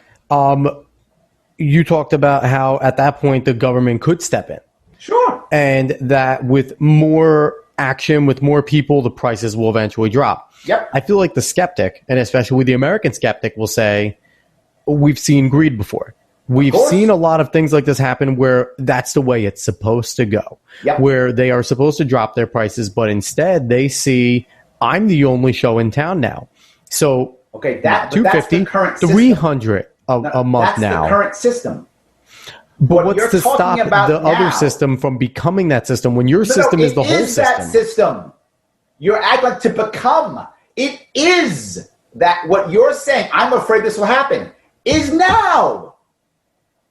[SPEAKER 1] you talked about how at that point the government could step in.
[SPEAKER 2] Sure.
[SPEAKER 1] And that with more action, with more people, the prices will eventually drop.
[SPEAKER 2] Yep.
[SPEAKER 1] I feel like the skeptic, and especially the American skeptic, will say, we've seen greed before. We've seen a lot of things like this happen where that's the way it's supposed to go.
[SPEAKER 2] Yep.
[SPEAKER 1] Where they are supposed to drop their prices, but instead they see, I'm the only show in town now. So
[SPEAKER 2] okay,
[SPEAKER 1] $250,
[SPEAKER 2] that's the current system.
[SPEAKER 1] $300 a month now.
[SPEAKER 2] That's the current system.
[SPEAKER 1] But what's to stop the other system from becoming that system when your system is the whole system?
[SPEAKER 2] That system. You're acting like to become. It is that what you're saying, I'm afraid this will happen, is now.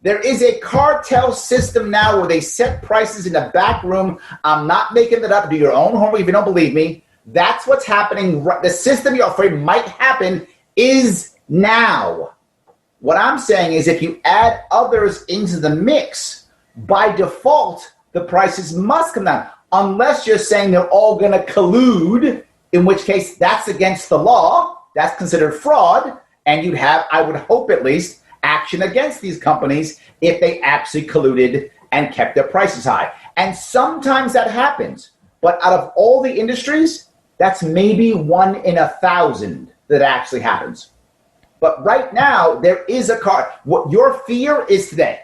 [SPEAKER 2] There is a cartel system now where they set prices in the back room. I'm not making that up. Do your own homework if you don't believe me. That's what's happening. The system you're afraid might happen is now. What I'm saying is if you add others into the mix, by default, the prices must come down. Unless you're saying they're all going to collude, in which case that's against the law. That's considered fraud. And you'd have, I would hope at least, action against these companies if they actually colluded and kept their prices high. And sometimes that happens. But out of all the industries, that's maybe 1 in 1,000 that actually happens. But right now, there is a what your fear is today.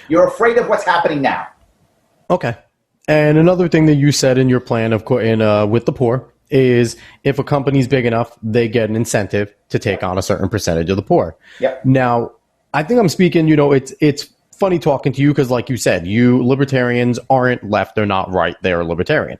[SPEAKER 2] You're afraid of what's happening now.
[SPEAKER 1] Okay. And another thing that you said in your plan, of course, with the poor, is if a company's big enough, they get an incentive to take on a certain percentage of the poor.
[SPEAKER 2] Yep.
[SPEAKER 1] Now, I think I'm speaking, it's funny talking to you because, like you said, you libertarians aren't left, they're not right, they're libertarian.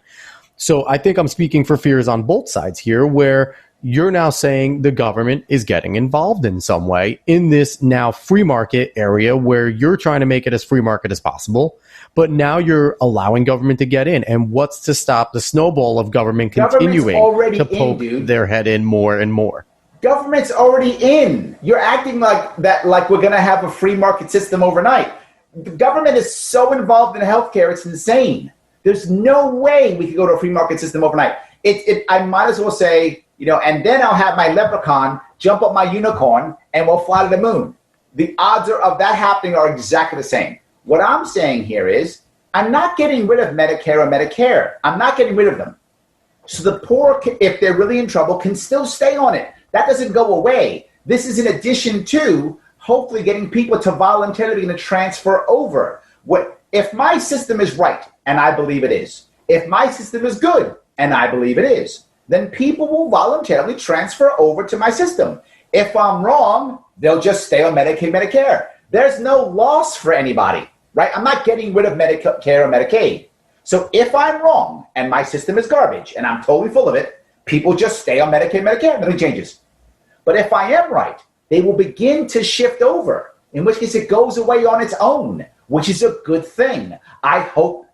[SPEAKER 1] So I think I'm speaking for fears on both sides here, where you're now saying the government is getting involved in some way in this now free market area where you're trying to make it as free market as possible. But now you're allowing government to get in. And what's to stop the snowball of government continuing to poke their head in more and more?
[SPEAKER 2] Government's already in. You're acting like we're going to have a free market system overnight. The government is so involved in healthcare, it's insane. There's no way we could go to a free market system overnight. I might as well say, and then I'll have my leprechaun jump up my unicorn and we'll fly to the moon. The odds of that happening are exactly the same. What I'm saying here is I'm not getting rid of Medicare or Medicare. I'm not getting rid of them. So the poor, if they're really in trouble, can still stay on it. That doesn't go away. This is in addition to hopefully getting people to voluntarily transfer over. If my system is right, and I believe it is, if my system is good, and I believe it is, then people will voluntarily transfer over to my system. If I'm wrong, they'll just stay on Medicaid, Medicare. There's no loss for anybody, right? I'm not getting rid of Medicare or Medicaid. So if I'm wrong and my system is garbage and I'm totally full of it, people just stay on Medicaid, Medicare, nothing changes. But if I am right, they will begin to shift over, in which case it goes away on its own, which is a good thing. I hope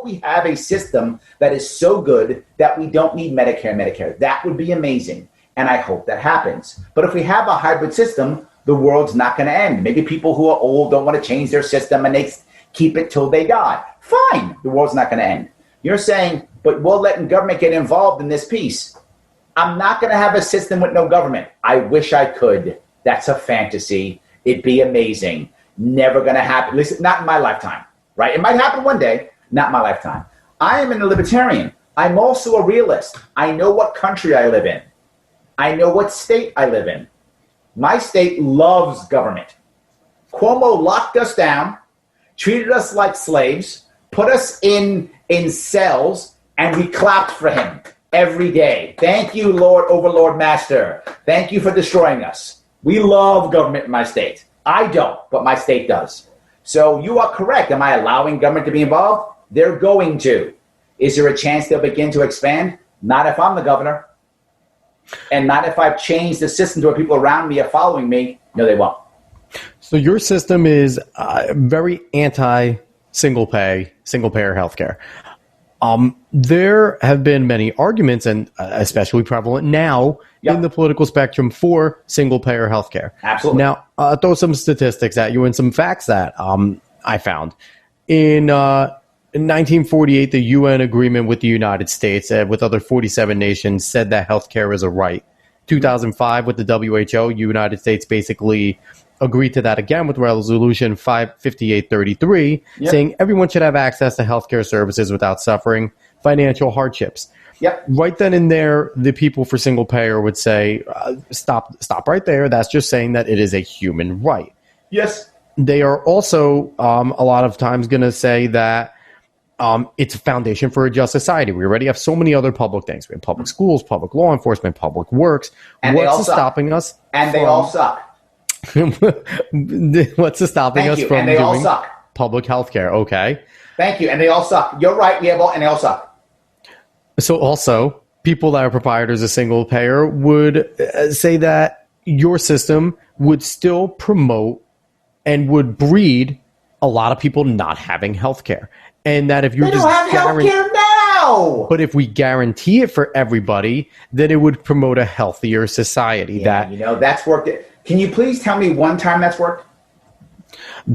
[SPEAKER 2] we have a system that is so good that we don't need Medicare and Medicare. That would be amazing, and I hope that happens. But if we have a hybrid system, the world's not going to end. Maybe people who are old don't want to change their system and they keep it till they die. Fine, the world's not going to end. You're saying, but we're letting government get involved in this piece. I'm not going to have a system with no government. I wish I could. That's a fantasy. It'd be amazing. Never going to happen, at least not in my lifetime, right? It might happen one day, not in my lifetime. I am a libertarian. I'm also a realist. I know what country I live in. I know what state I live in. My state loves government. Cuomo locked us down, treated us like slaves, put us in cells, and we clapped for him every day. Thank you, Lord, Overlord, Master. Thank you for destroying us. We love government in my state. I don't, but my state does. So you are correct. Am I allowing government to be involved? They're going to. Is there a chance they'll begin to expand? Not if I'm the governor. And not if I've changed the system to where people around me are following me. No, they won't.
[SPEAKER 1] So your system is very anti-single payer healthcare. There have been many arguments, and especially prevalent now in the political spectrum, for single-payer healthcare.
[SPEAKER 2] Absolutely.
[SPEAKER 1] Now, I'll throw some statistics at you and some facts that I found. In 1948, the UN agreement with the United States, with other 47 nations, said that healthcare is a right. 2005, with the WHO, United States basically agreed to that again with Resolution 5833, saying everyone should have access to healthcare services without suffering financial hardships.
[SPEAKER 2] Yep.
[SPEAKER 1] Right then and there, the people for single payer would say, stop right there. That's just saying that it is a human right.
[SPEAKER 2] Yes.
[SPEAKER 1] They are also a lot of times going to say that it's a foundation for a just society. We already have so many other public things. We have public schools, public law enforcement, public works.
[SPEAKER 2] And
[SPEAKER 1] what's stopping us?
[SPEAKER 2] And they all suck.
[SPEAKER 1] What's stopping us from doing public health care? Okay.
[SPEAKER 2] Thank you. And they all suck. You're right. We have all, and they all suck.
[SPEAKER 1] So also, people that are proprietors of single payer would say that your system would still promote and would breed a lot of people not having health care. And that if you
[SPEAKER 2] just have health care now.
[SPEAKER 1] But if we guarantee it for everybody, then it would promote a healthier society.
[SPEAKER 2] Yeah, that's worked. Can you please tell me one time that's worked?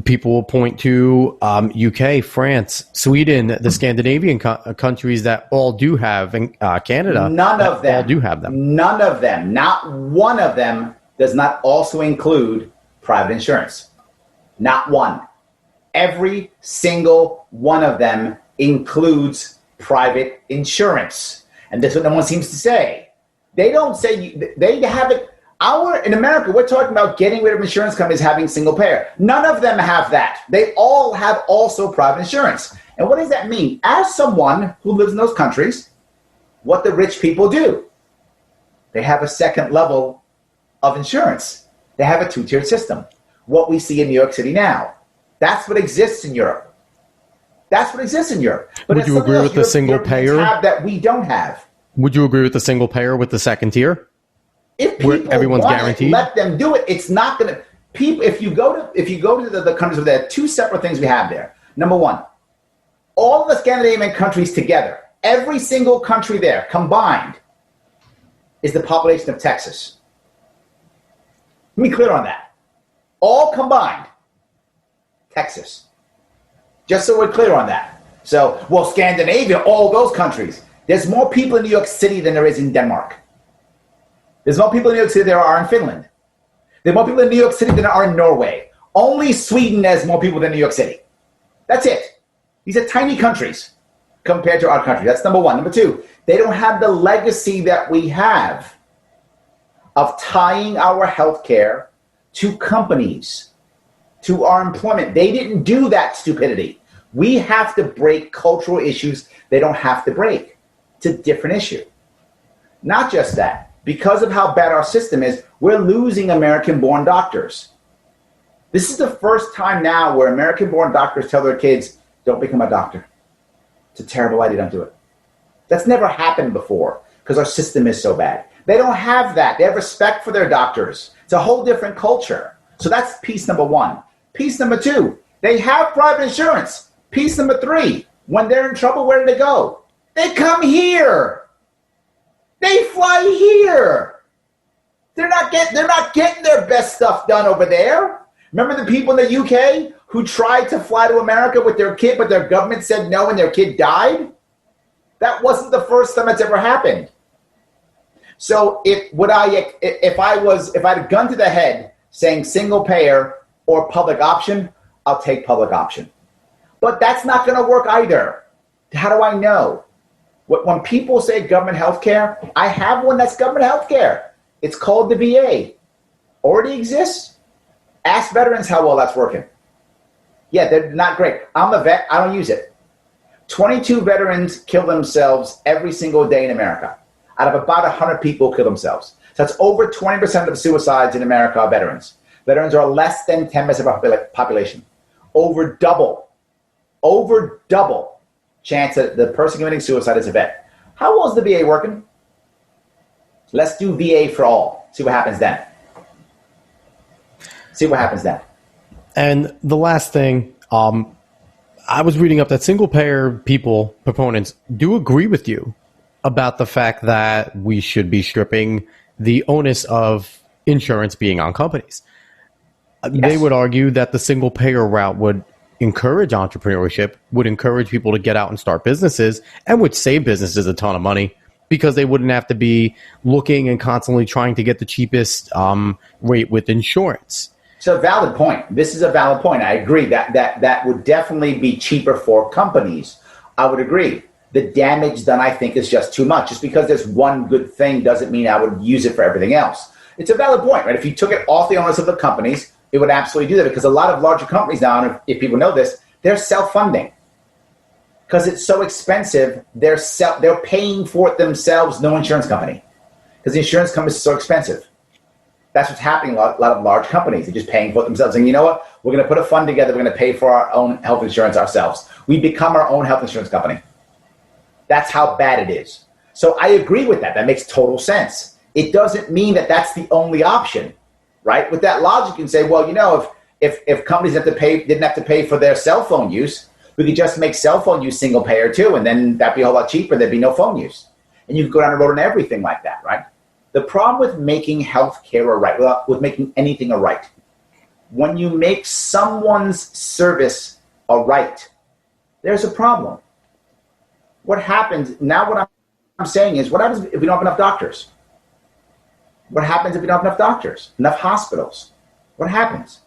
[SPEAKER 1] People will point to UK, France, Sweden, the Scandinavian countries that all do have, and Canada.
[SPEAKER 2] None of them.
[SPEAKER 1] All do have them.
[SPEAKER 2] None of them. Not one of them does not also include private insurance. Not one. Every single one of them includes private insurance. And that's what no one seems to say. They don't say, they have it. In America, we're talking about getting rid of insurance companies having single payer. None of them have that. They all have also private insurance. And what does that mean? As someone who lives in those countries, what the rich people do, they have a second level of insurance. They have a two-tiered system. What we see in New York City now. That's what exists in Europe. That's what exists in Europe. But
[SPEAKER 1] would you agree with the single payer
[SPEAKER 2] that we don't have?
[SPEAKER 1] Would you agree with the single payer with the second tier?
[SPEAKER 2] If people
[SPEAKER 1] everyone's
[SPEAKER 2] want
[SPEAKER 1] guaranteed,
[SPEAKER 2] let them do it. It's not going to. People, if you go to the countries where there are two separate things we have there. Number one, all the Scandinavian countries together, every single country there combined, is the population of Texas. Let me be clear on that. All combined, Texas. Just so we're clear on that. So, Scandinavia, all those countries. There's more people in New York City than there is in Denmark. There's more people in New York City than there are in Finland. There's more people in New York City than there are in Norway. Only Sweden has more people than New York City. That's it. These are tiny countries compared to our country. That's number one. Number two, they don't have the legacy that we have of tying our healthcare to companies, to our employment. They didn't do that stupidity. We have to break cultural issues they don't have to break. It's a different issue. Not just that. Because of how bad our system is, we're losing American-born doctors. This is the first time now where American-born doctors tell their kids, don't become a doctor. It's a terrible idea, don't do it. That's never happened before because our system is so bad. They don't have that. They have respect for their doctors. It's a whole different culture. So that's piece number one. Piece number two, they have private insurance. Piece number three, when they're in trouble, where do they go? They come here. They fly here. They're not getting their best stuff done over there. Remember the people in the UK who tried to fly to America with their kid, but their government said no and their kid died? That wasn't the first time it's ever happened. So if I had a gun to the head saying single payer or public option, I'll take public option. But that's not going to work either. How do I know? When people say government health care, I have one that's government health care. It's called the VA. Already exists. Ask veterans how well that's working. Yeah, they're not great. I'm a vet. I don't use it. 22 veterans kill themselves every single day in America. Out of about 100 people kill themselves. So that's over 20% of suicides in America are veterans. Veterans are less than 10% of the population. Over double chance that the person committing suicide is a vet. How well is the VA working? Let's do VA for all. See what happens then.
[SPEAKER 1] And the last thing, I was reading up that single payer people, proponents, do agree with you about the fact that we should be stripping the onus of insurance being on companies. Yes. They would argue that the single payer route would encourage entrepreneurship, would encourage people to get out and start businesses, and would save businesses a ton of money because they wouldn't have to be looking and constantly trying to get the cheapest rate with insurance.
[SPEAKER 2] It's a valid point. This is a valid point. I agree that would definitely be cheaper for companies. I would agree. The damage done, I think, is just too much. Just because there's one good thing doesn't mean I would use it for everything else. It's a valid point, right? If you took it off the onus of the companies, it would absolutely do that, because a lot of larger companies now, and if people know this, they're self-funding. Because it's so expensive, they're paying for it themselves, no insurance company. Because the insurance company is so expensive. That's what's happening a lot of large companies. They're just paying for it themselves. And you know what? We're going to put a fund together. We're going to pay for our own health insurance ourselves. We become our own health insurance company. That's how bad it is. So I agree with that. That makes total sense. It doesn't mean that that's the only option, right? With that logic, you can say, well, you know, if companies didn't have to pay for their cell phone use, we could just make cell phone use single payer too, and then that'd be a whole lot cheaper. There'd be no phone use. And you could go down the road on everything like that, right? The problem with making healthcare a right, with making anything a right, when you make someone's service a right, there's a problem. What happens, now what I'm saying is, what happens if we don't have enough doctors? What happens if we don't have enough doctors, enough hospitals? What happens?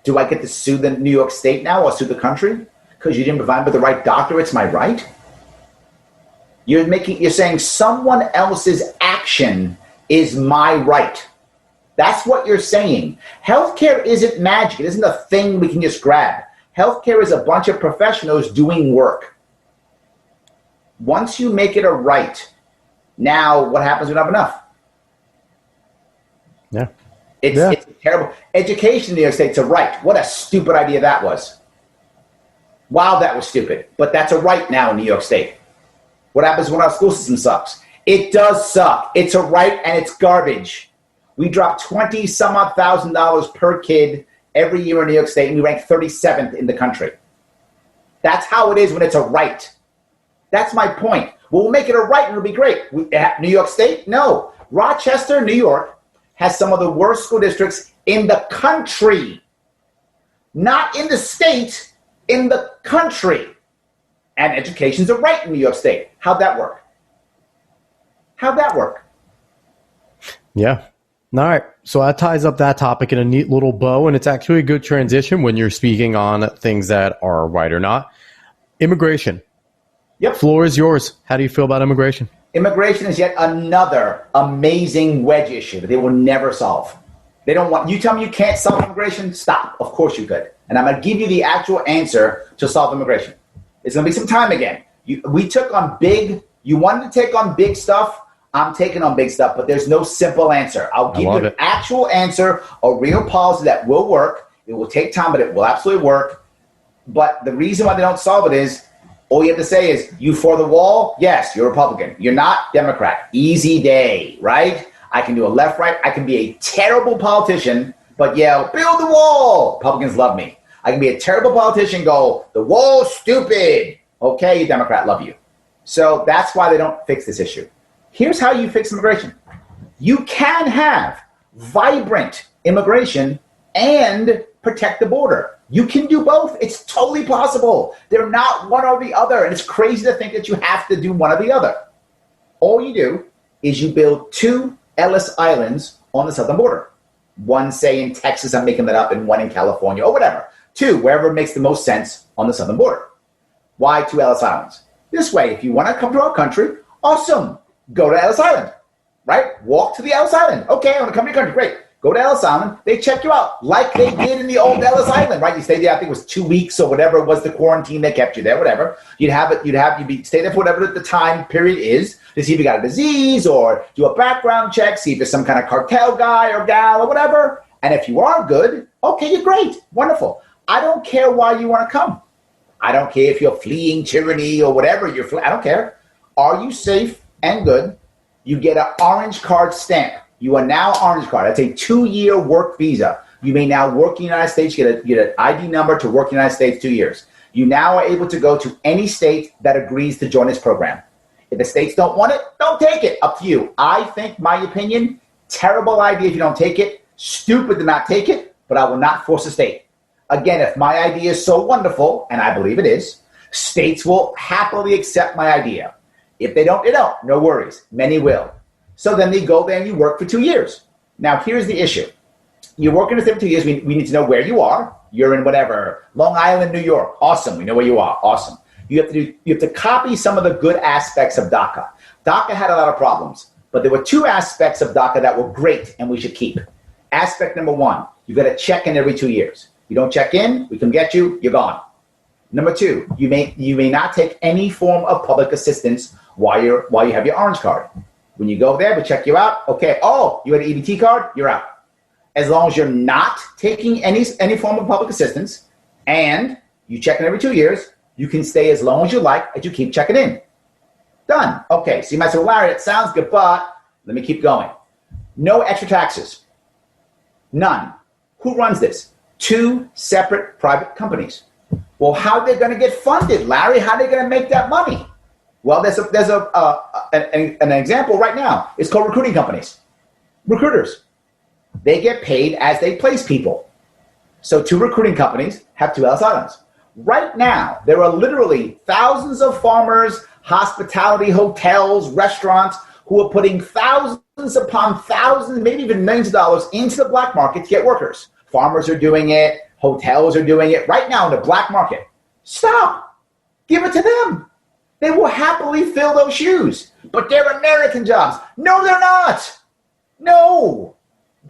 [SPEAKER 2] Do I get to sue the New York State now, or sue the country? Because you didn't provide me with the right doctor, it's my right? You're saying someone else's action is my right. That's what you're saying. Healthcare isn't magic. It isn't a thing we can just grab. Healthcare is a bunch of professionals doing work. Once you make it a right, now what happens when we don't have enough?
[SPEAKER 1] Yeah.
[SPEAKER 2] It's terrible. Education in the United States is a right. What a stupid idea that was. Wow, that was stupid. But that's a right now in New York State. What happens when our school system sucks? It does suck. It's a right, and it's garbage. We drop $20-some-odd thousand per kid every year in New York State, and we rank 37th in the country. That's how it is when it's a right. That's my point. Well, we'll make it a right, and it'll be great. New York State? No. Rochester, New York, has some of the worst school districts in the country. Not in the state, in the country. And education's a right in New York State. How'd that work?
[SPEAKER 1] Yeah. All right. So that ties up that topic in a neat little bow, and it's actually a good transition when you're speaking on things that are right or not. Immigration.
[SPEAKER 2] Yep.
[SPEAKER 1] Floor is yours. How do you feel about immigration?
[SPEAKER 2] Immigration is yet another amazing wedge issue that they will never solve. They don't want, you tell me you can't solve immigration? Stop. Of course you could. And I'm going to give you the actual answer to solve immigration. It's going to be some time again. We took on you wanted to take on big stuff. I'm taking on big stuff, but there's no simple answer. I'll give you an actual answer, a real policy that will work. It will take time, but it will absolutely work. But the reason why they don't solve it is, all you have to say is, you for the wall? Yes, you're Republican. You're not Democrat. Easy day, right? I can do a left, right. I can be a terrible politician, but yeah, build the wall. Republicans love me. I can be a terrible politician, go, the wall's stupid. Okay, Democrat, love you. So that's why they don't fix this issue. Here's how you fix immigration. You can have vibrant immigration and protect the border. You can do both. It's totally possible. They're not one or the other, and it's crazy to think that you have to do one or the other. All you do is you build 2 Ellis Islands on the southern border. One, say, in Texas, I'm making that up, and one in California, or whatever. 2, wherever it makes the most sense on the southern border. Why 2 Ellis Islands? This way, if you want to come to our country, awesome. Go to Ellis Island, right? Walk to the Ellis Island. Okay, I want to come to your country. Great. Go to Ellis Island. They check you out like they did in the old Ellis Island, right? You stayed there, I think it was 2 weeks or whatever it was, the quarantine they kept you there, whatever. You'd stay there for whatever the time period is to see if you got a disease or do a background check, see if there's some kind of cartel guy or gal or whatever. And if you are good, okay, you're great. Wonderful. I don't care why you want to come. I don't care if you're fleeing tyranny or whatever I don't care. Are you safe and good? You get an orange card stamp. You are now orange card. That's a 2-year work visa. You may now work in the United States, get an ID number to work in the United States 2 years. You now are able to go to any state that agrees to join this program. If the states don't want it, don't take it. Up to you. I think, my opinion, terrible idea if you don't take it. Stupid to not take it, but I will not force a state. Again, if my idea is so wonderful, and I believe it is, states will happily accept my idea. If they don't, they don't. No worries. Many will. So then they go there and you work for 2 years. Now, here's the issue. You work in the state for 2 years. We need to know where you are. You're in whatever, Long Island, New York. Awesome. We know where you are. Awesome. You have to copy some of the good aspects of DACA. DACA had a lot of problems, but there were 2 aspects of DACA that were great and we should keep. Aspect number 1, you've got to check in every 2 years. You don't check in, we can get you, you're gone. Number 2, you may not take any form of public assistance while you have your orange card. When you go there, we check you out. Okay, oh, you had an EBT card, you're out. As long as you're not taking any form of public assistance and you check in every 2 years, you can stay as long as you like as you keep checking in. Done. Okay, so you might say, well, Larry, that sounds good, but let me keep going. No extra taxes. None. Who runs this? 2 separate private companies. Well, how are they going to get funded, Larry? How are they going to make that money? Well, there's an example right now. It's called recruiting companies. Recruiters. They get paid as they place people. So 2 recruiting companies have 2 Ellis Islands. Right now, there are literally thousands of farmers, hospitality, hotels, restaurants who are putting thousands upon thousands, maybe even millions of dollars into the black market to get workers. Farmers are doing it. Hotels are doing it right now in the black market. Stop. Give it to them. They will happily fill those shoes. But they're American jobs. No, they're not. No.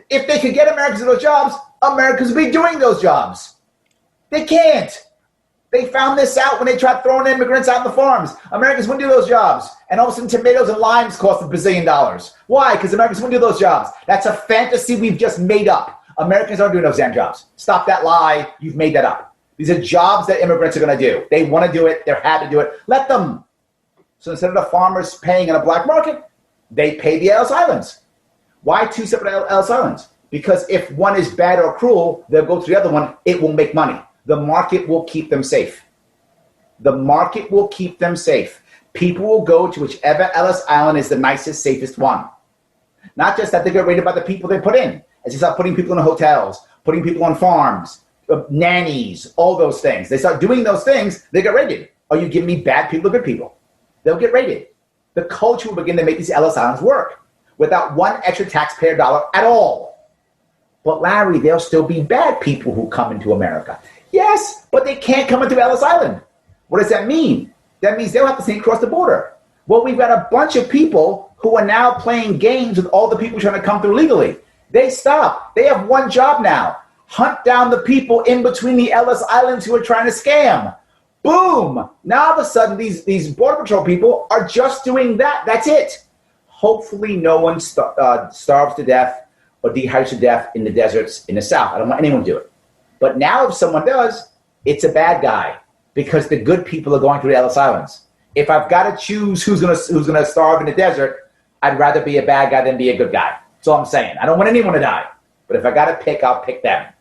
[SPEAKER 2] If they could get Americans to those jobs, Americans would be doing those jobs. They can't. They found this out when they tried throwing immigrants out in the farms. Americans wouldn't do those jobs. And all of a sudden, tomatoes and limes cost $1 bazillion. Why? Because Americans wouldn't do those jobs. That's a fantasy we've just made up. Americans aren't doing those damn jobs. Stop that lie. You've made that up. These are jobs that immigrants are going to do. They want to do it. They're happy to do it. Let them. So instead of the farmers paying in a black market, they pay the Ellis Islands. Why 2 separate Ellis Islands? Because if one is bad or cruel, they'll go to the other one. It will make money. The market will keep them safe. The market will keep them safe. People will go to whichever Ellis Island is the nicest, safest one. Not just that they get rated by the people they put in. As they start putting people in hotels, putting people on farms, nannies, all those things. They start doing those things, they get rated. Are you giving me bad people or good people? They'll get rated. The culture will begin to make these Ellis Islands work without one extra taxpayer dollar at all. But Larry, there'll still be bad people who come into America. Yes, but they can't come into Ellis Island. What does that mean? That means they'll have to sneak across the border. Well, we've got a bunch of people who are now playing games with all the people trying to come through legally. They stop. They have one job now. Hunt down the people in between the Ellis Islands who are trying to scam. Boom. Now all of a sudden, these Border Patrol people are just doing that. That's it. Hopefully no one starves to death or dehydrates to death in the deserts in the South. I don't want anyone to do it. But now if someone does, it's a bad guy because the good people are going through the Ellis Islands. If I've got to choose who's gonna starve in the desert, I'd rather be a bad guy than be a good guy. That's all I'm saying. I don't want anyone to die. But if I got to pick, I'll pick them.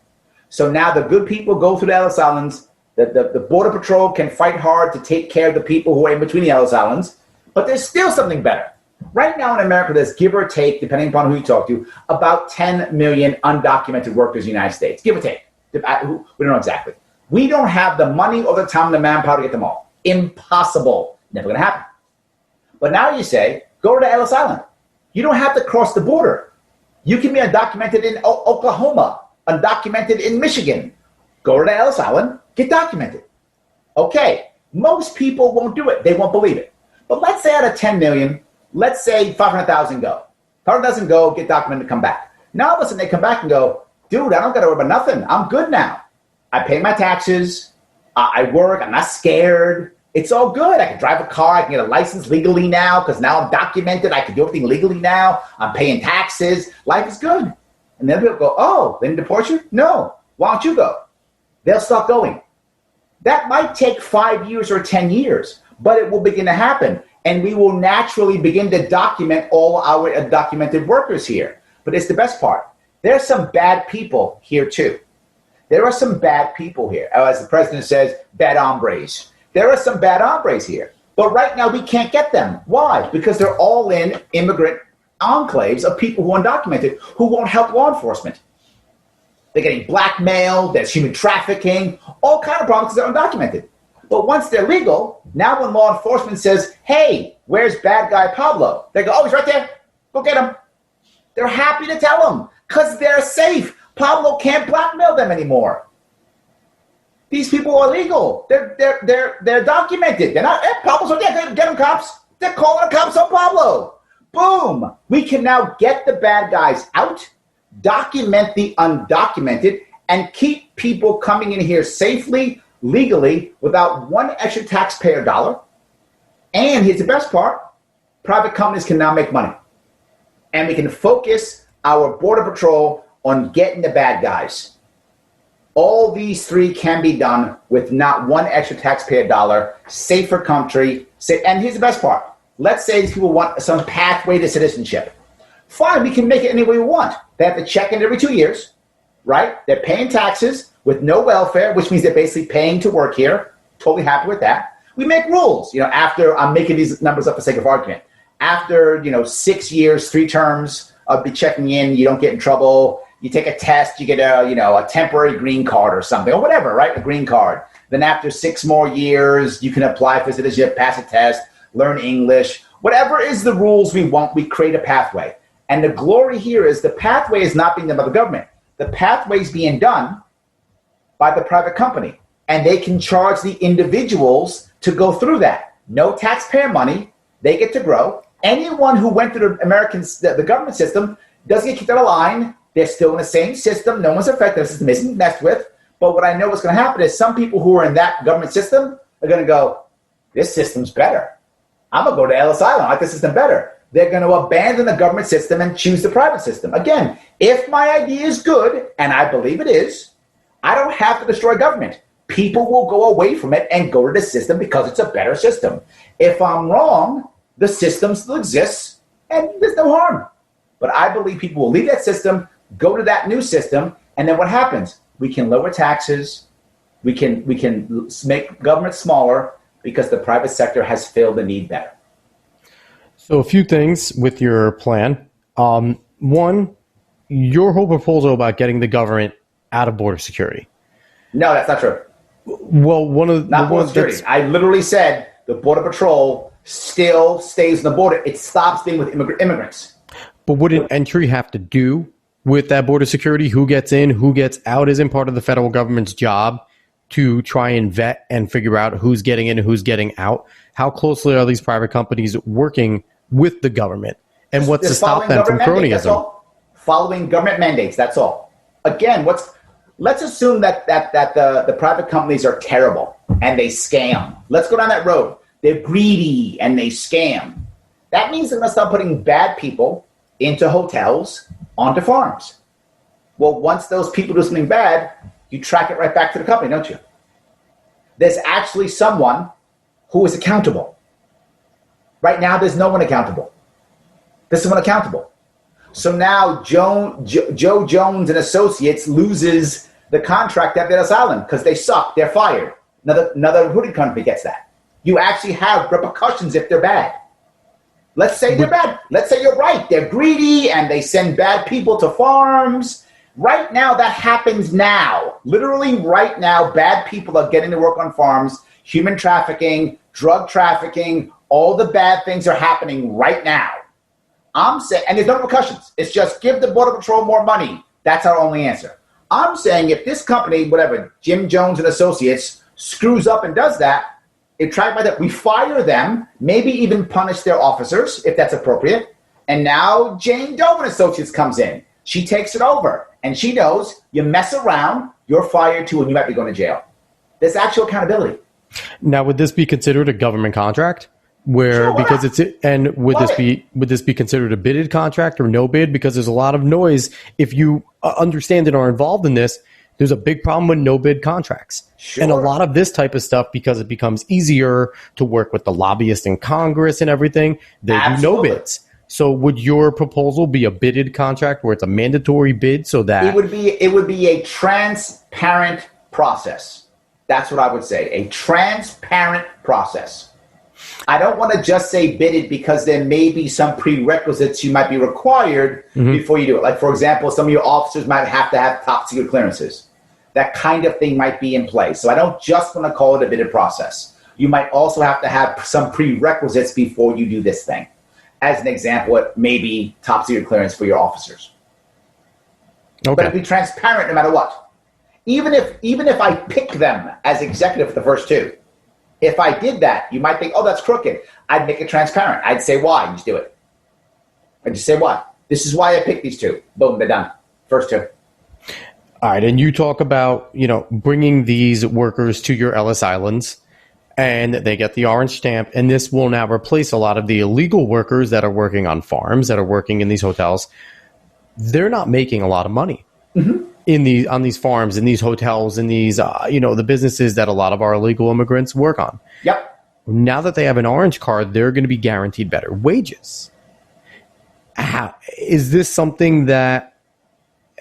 [SPEAKER 2] So now the good people go through the Ellis Islands. The Border Patrol can fight hard to take care of the people who are in between the Ellis Islands. But there's still something better. Right now in America, there's give or take, depending upon who you talk to, about 10 million undocumented workers in the United States. Give or take. We don't know exactly. We don't have the money or the time and the manpower to get them all. Impossible. Never going to happen. But now you say, go to Ellis Island. You don't have to cross the border. You can be undocumented in Oklahoma, undocumented in Michigan. Go to Ellis Island, get documented. Okay, most people won't do it. They won't believe it. But let's say out of 10 million, let's say 500,000 go. 500,000 go, get documented, come back. Now all of a sudden they come back and go, dude, I don't got to worry about nothing. I'm good now. I pay my taxes. I work. I'm not scared. It's all good. I can drive a car. I can get a license legally now because now I'm documented. I can do everything legally now. I'm paying taxes. Life is good. And then people go, oh, they didn't deport you? No. Why don't you go? They'll stop going. That might take 5 years or 10 years, but it will begin to happen. and we will naturally begin to document all our undocumented workers here. But it's the best part. There are some bad people here too. There are some bad people here. As the president says, bad hombres. There are some bad hombres here. But right now we can't get them. Why? Because they're all in immigrant enclaves of people who are undocumented who won't help law enforcement. They're getting blackmailed, there's human trafficking, all kind of problems because they're undocumented. But once they're legal, now when law enforcement says, hey, where's bad guy Pablo? They go, oh, he's right there. Go get him. They're happy to tell him because they're safe. Pablo can't blackmail them anymore. These people are legal. They're documented. They're not, Pablo's right there. Get him, cops. They're calling the cops on Pablo. Boom. We can now get the bad guys out, document the undocumented, and keep people coming in here safely, legally, without one extra taxpayer dollar. And here's the best part. Private companies can now make money. And we can focus our Border Patrol on getting the bad guys. All these three can be done with not one extra taxpayer dollar, safer country. And here's the best part. Let's say these people want some pathway to citizenship. Fine, we can make it any way we want. They have to check in every 2 years, right? They're paying taxes with no welfare, which means they're basically paying to work here. Totally happy with that. We make rules. After I'm making these numbers up for sake of argument. After 6 years, 3 terms of be checking in, you don't get in trouble. You take a test, you get a temporary green card or something, or whatever, right? A green card. Then after 6 more years, you can apply for citizenship, pass a test, learn English. Whatever is the rules we want, we create a pathway. And the glory here is the pathway is not being done by the government. The pathway is being done by the private company. And they can charge the individuals to go through that. No taxpayer money. They get to grow. Anyone who went through the government system doesn't get kicked out of line. They're still in the same system. No one's affected. The system isn't messed with. But what I know what's going to happen is some people who are in that government system are going to go, this system's better. I'm going to go to Ellis Island. I like the system better. They're going to abandon the government system and choose the private system. Again, if my idea is good, and I believe it is, I don't have to destroy government. People will go away from it and go to the system because it's a better system. If I'm wrong, the system still exists and there's no harm. But I believe people will leave that system, go to that new system, and then what happens? We can lower taxes. We can make government smaller because the private sector has filled the need better.
[SPEAKER 1] So a few things with your plan. One, your whole proposal about getting the government out of border security.
[SPEAKER 2] No, that's not true.
[SPEAKER 1] Well,
[SPEAKER 2] not border security. I literally said the Border Patrol still stays on the border. It stops being with immigrants.
[SPEAKER 1] But wouldn't entry have to do with that border security? Who gets in, who gets out isn't part of the federal government's job to try and vet and figure out who's getting in and who's getting out. How closely are these private companies working with the government? And what's to stop them from cronyism?
[SPEAKER 2] Following government mandates, that's all. Again, let's assume that the private companies are terrible and they scam. Let's go down that road. They're greedy and they scam. That means they're going to start putting bad people into hotels, onto farms. Well, once those people do something bad, you track it right back to the company, don't you? There's actually someone who is accountable. Right now, there's no one accountable. There's someone accountable. So now Joe Jones and Associates loses the contract at Ellis Island because they suck. They're fired. Another recruiting company gets that. You actually have repercussions if they're bad. Let's say they're bad. Let's say you're right. They're greedy and they send bad people to farms. Right now, that happens now. Literally right now, bad people are getting to work on farms. Human trafficking, drug trafficking, all the bad things are happening right now. I'm saying, and there's no repercussions. It's just give the Border Patrol more money. That's our only answer. I'm saying if this company, whatever, Jim Jones and Associates, screws up and does that, if tried by that, we fire them, maybe even punish their officers if that's appropriate. And now Jane Doe and Associates comes in. She takes it over. And she knows you mess around, you're fired too, and you might be going to jail. There's actual accountability.
[SPEAKER 1] Now, would this be considered a government contract? Where
[SPEAKER 2] Sure,
[SPEAKER 1] because it's and would this be considered a bidded contract or no bid? Because there's a lot of noise. If you understand and are involved in this, There's a big problem with no bid contracts.
[SPEAKER 2] Sure.
[SPEAKER 1] And a lot of this type of stuff, because it becomes easier to work with the lobbyists in Congress and everything, they do no bids. So would your proposal be a bidded contract where it's a mandatory bid so that
[SPEAKER 2] it would be a transparent process. That's what I would say. A transparent process. I don't want to just say bidded because there may be some prerequisites you might be required before you do it. Like, for example, some of your officers might have to have top secret clearances. That kind of thing might be in place. So I don't just want to call it a bidded process. You might also have to have some prerequisites before you do this thing. As an example, it may be top secret clearance for your officers.
[SPEAKER 1] Okay.
[SPEAKER 2] But it'd be transparent no matter what. Even if I pick them as executive for the first two, if I did that, you might think, oh, that's crooked. I'd make it transparent. I'd say why. Just do it. I'd just say why. This is why I picked these two. Boom, they're done. First two.
[SPEAKER 1] All right, and you talk about, bringing these workers to your Ellis Islands, and they get the orange stamp, and this will now replace a lot of the illegal workers that are working on farms, that are working in these hotels. They're not making a lot of money on these farms, in these hotels, in these, the businesses that a lot of our illegal immigrants work on.
[SPEAKER 2] Yep.
[SPEAKER 1] Now that they have an orange card, they're going to be guaranteed better wages. Is this something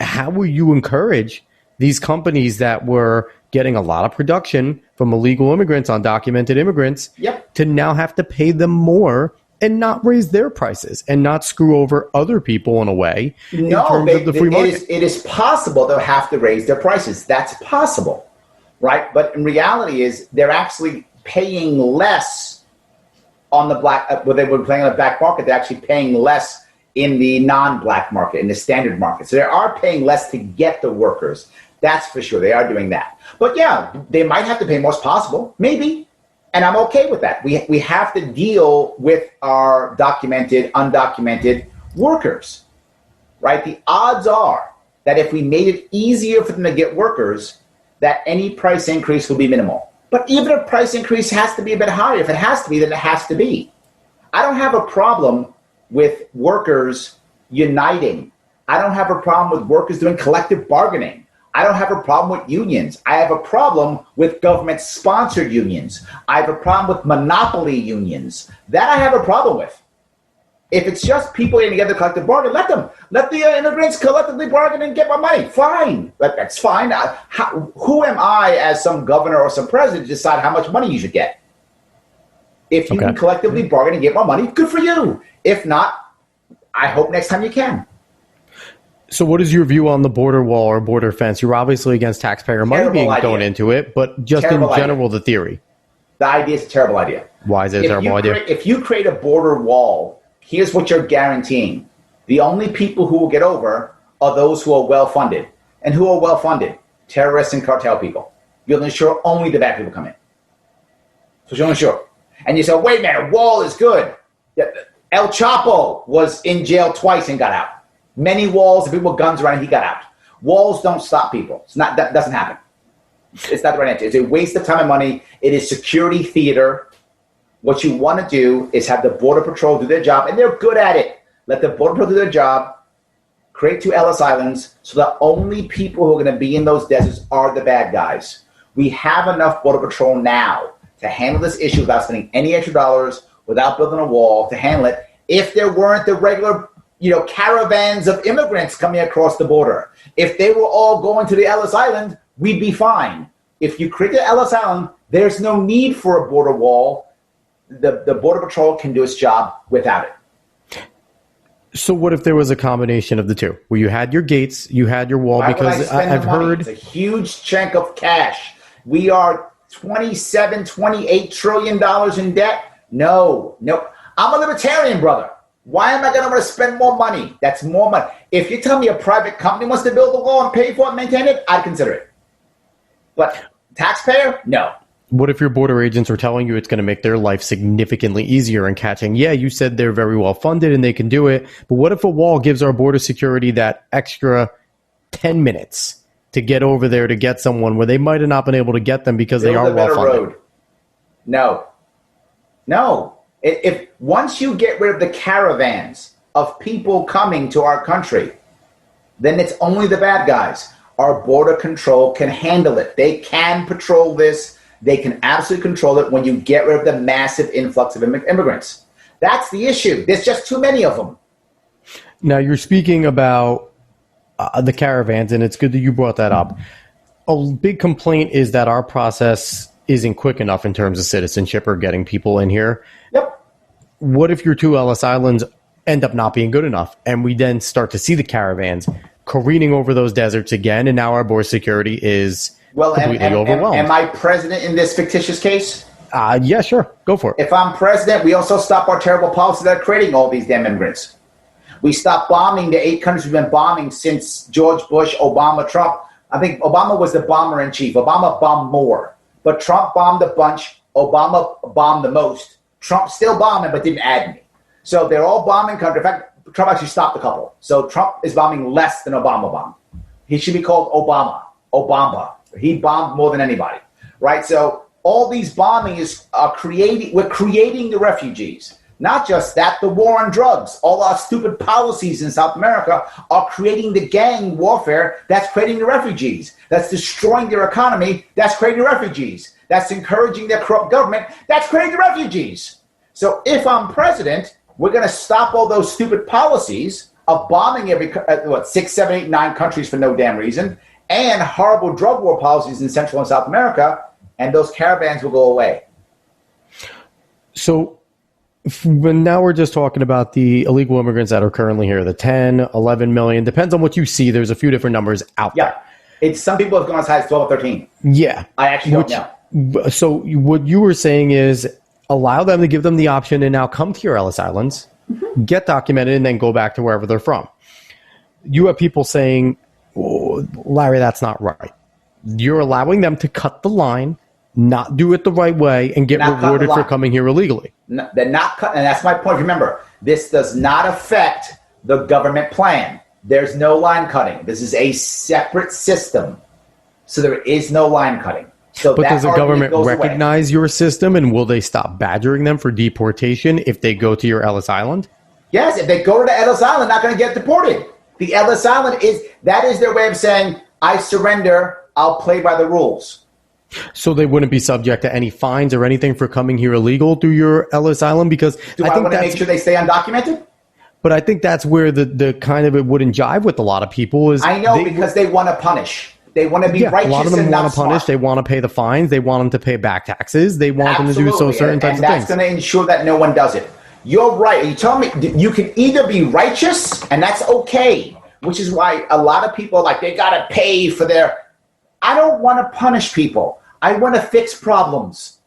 [SPEAKER 1] how will you encourage these companies that were getting a lot of production from illegal immigrants, undocumented immigrants, to now have to pay them more and not raise their prices and not screw over other people in a way in terms of the free market?
[SPEAKER 2] It is possible they'll have to raise their prices. That's possible, right? But in reality is they're actually paying less on the black, where they were playing on the black market, they're actually paying less in the non-black market, in the standard market. So they are paying less to get the workers. That's for sure. They are doing that. But yeah, they might have to pay more as possible. Maybe. And I'm okay with that. We have to deal with our documented, undocumented workers, right? The odds are that if we made it easier for them to get workers, that any price increase will be minimal. But even if price increase has to be a bit higher, if it has to be, then it has to be. I don't have a problem with workers uniting. I don't have a problem with workers doing collective bargaining. I don't have a problem with unions. I have a problem with government-sponsored unions. I have a problem with monopoly unions. That I have a problem with. If it's just people getting together collective bargain, let the immigrants collectively bargain and get more money. Fine. That's fine. Who am I as some governor or some president to decide how much money you should get? If you can collectively bargain and get more money, good for you. If not, I hope next time you can.
[SPEAKER 1] So what is your view on the border wall or border fence? You're obviously against taxpayer money being thrown into it, but just in general, the theory.
[SPEAKER 2] The idea is a terrible idea.
[SPEAKER 1] Why is it a terrible idea?
[SPEAKER 2] If you create a border wall, here's what you're guaranteeing. The only people who will get over are those who are well-funded. And who are well-funded? Terrorists and cartel people. You'll ensure only the bad people come in. So you'll ensure. And you say, wait a minute, a wall is good. El Chapo was in jail twice and got out. Many walls, people with guns around, he got out. Walls don't stop people. That doesn't happen. It's not the right answer. It's a waste of time and money. It is security theater. What you want to do is have the Border Patrol do their job, and they're good at it. Let the Border Patrol do their job, create 2 Ellis Islands, so the only people who are going to be in those deserts are the bad guys. We have enough Border Patrol now to handle this issue without spending any extra dollars, without building a wall to handle it, if there weren't the regular caravans of immigrants coming across the border. If they were all going to the Ellis Island, we'd be fine. If you create the Ellis Island, there's no need for a border wall. The Border Patrol can do its job without it.
[SPEAKER 1] So what if there was a combination of the two, where you had your gates, you had your wall? Because I've heard
[SPEAKER 2] it's a huge chunk of cash. We are $28 trillion in debt. No. I'm a libertarian, brother. Why am I going to want to spend more money? That's more money. If you tell me a private company wants to build a wall and pay for it and maintain it, I'd consider it. But taxpayer? No.
[SPEAKER 1] What if your border agents are telling you it's going to make their life significantly easier in catching? Yeah, you said they're very well funded and they can do it. But what if a wall gives our border security that extra 10 minutes to get over there to get someone where they might have not been able to get them because they are well funded?
[SPEAKER 2] No. If once you get rid of the caravans of people coming to our country, then it's only the bad guys. our border control can handle it. They can patrol this. They can absolutely control it when you get rid of the massive influx of immigrants. That's the issue. There's just too many of them.
[SPEAKER 1] Now, you're speaking about the caravans, and it's good that you brought that up. A big complaint is that our process isn't quick enough in terms of citizenship or getting people in here.
[SPEAKER 2] Yep.
[SPEAKER 1] What if your two Ellis Islands end up not being good enough, and we then start to see the caravans careening over those deserts again, and now our border security is completely overwhelmed?
[SPEAKER 2] Am I president in this fictitious case?
[SPEAKER 1] Yeah, sure. Go for it.
[SPEAKER 2] If I'm president, we also stop our terrible policies that are creating all these damn immigrants. We stop bombing the 8 countries we've been bombing since George Bush, Obama, Trump. I think Obama was the bomber-in-chief. Obama bombed more. But Trump bombed a bunch. Obama bombed the most. Trump still bombing, but didn't add any. So they're all bombing countries. In fact, Trump actually stopped a couple. So Trump is bombing less than Obama bombed. He should be called Obama. He bombed more than anybody, right? So all these bombings we're creating the refugees. Not just that, the war on drugs, all our stupid policies in South America are creating the gang warfare that's creating the refugees. That's destroying their economy. That's creating the refugees. That's encouraging their corrupt government. That's creating the refugees. So if I'm president, we're going to stop all those stupid policies of bombing 6, 7, 8, 9 countries for no damn reason, and horrible drug war policies in Central and South America, and those caravans will go away.
[SPEAKER 1] So when now we're just talking about the illegal immigrants that are currently here, the 10, 11 million, depends on what you see. There's a few different numbers out there.
[SPEAKER 2] Some people have gone as high as 12 or 13.
[SPEAKER 1] Yeah.
[SPEAKER 2] I actually don't know.
[SPEAKER 1] So what you were saying is allow them to give them the option to now come to your Ellis Islands, get documented, and then go back to wherever they're from. You have people saying, oh, Larry, that's not right. You're allowing them to cut the line, not do it the right way, and get rewarded for coming here illegally.
[SPEAKER 2] No, they're not cutting, and that's my point. Remember, this does not affect the government plan. There's no line cutting. This is a separate system, so there is no line cutting. So,
[SPEAKER 1] but does the government recognize your system, and will they stop badgering them for deportation if they go to your Ellis Island?
[SPEAKER 2] Yes, if they go to the Ellis Island, they're not going to get deported. The Ellis Island is their way of saying, I surrender, I'll play by the rules.
[SPEAKER 1] So they wouldn't be subject to any fines or anything for coming here illegal through your Ellis Island? Because
[SPEAKER 2] I want to make sure they stay undocumented?
[SPEAKER 1] But I think that's where the kind of it wouldn't jive with a lot of people. Is
[SPEAKER 2] I know, because they want to punish. They want to be righteous. A lot of them want to punish.
[SPEAKER 1] They want to pay the fines. They want them to pay back taxes. They want them to do certain types of things.
[SPEAKER 2] And that's going to ensure that no one does it. You're right. You tell me you can either be righteous, and that's okay, which is why a lot of people they got to pay for their. I don't want to punish people. I want to fix problems.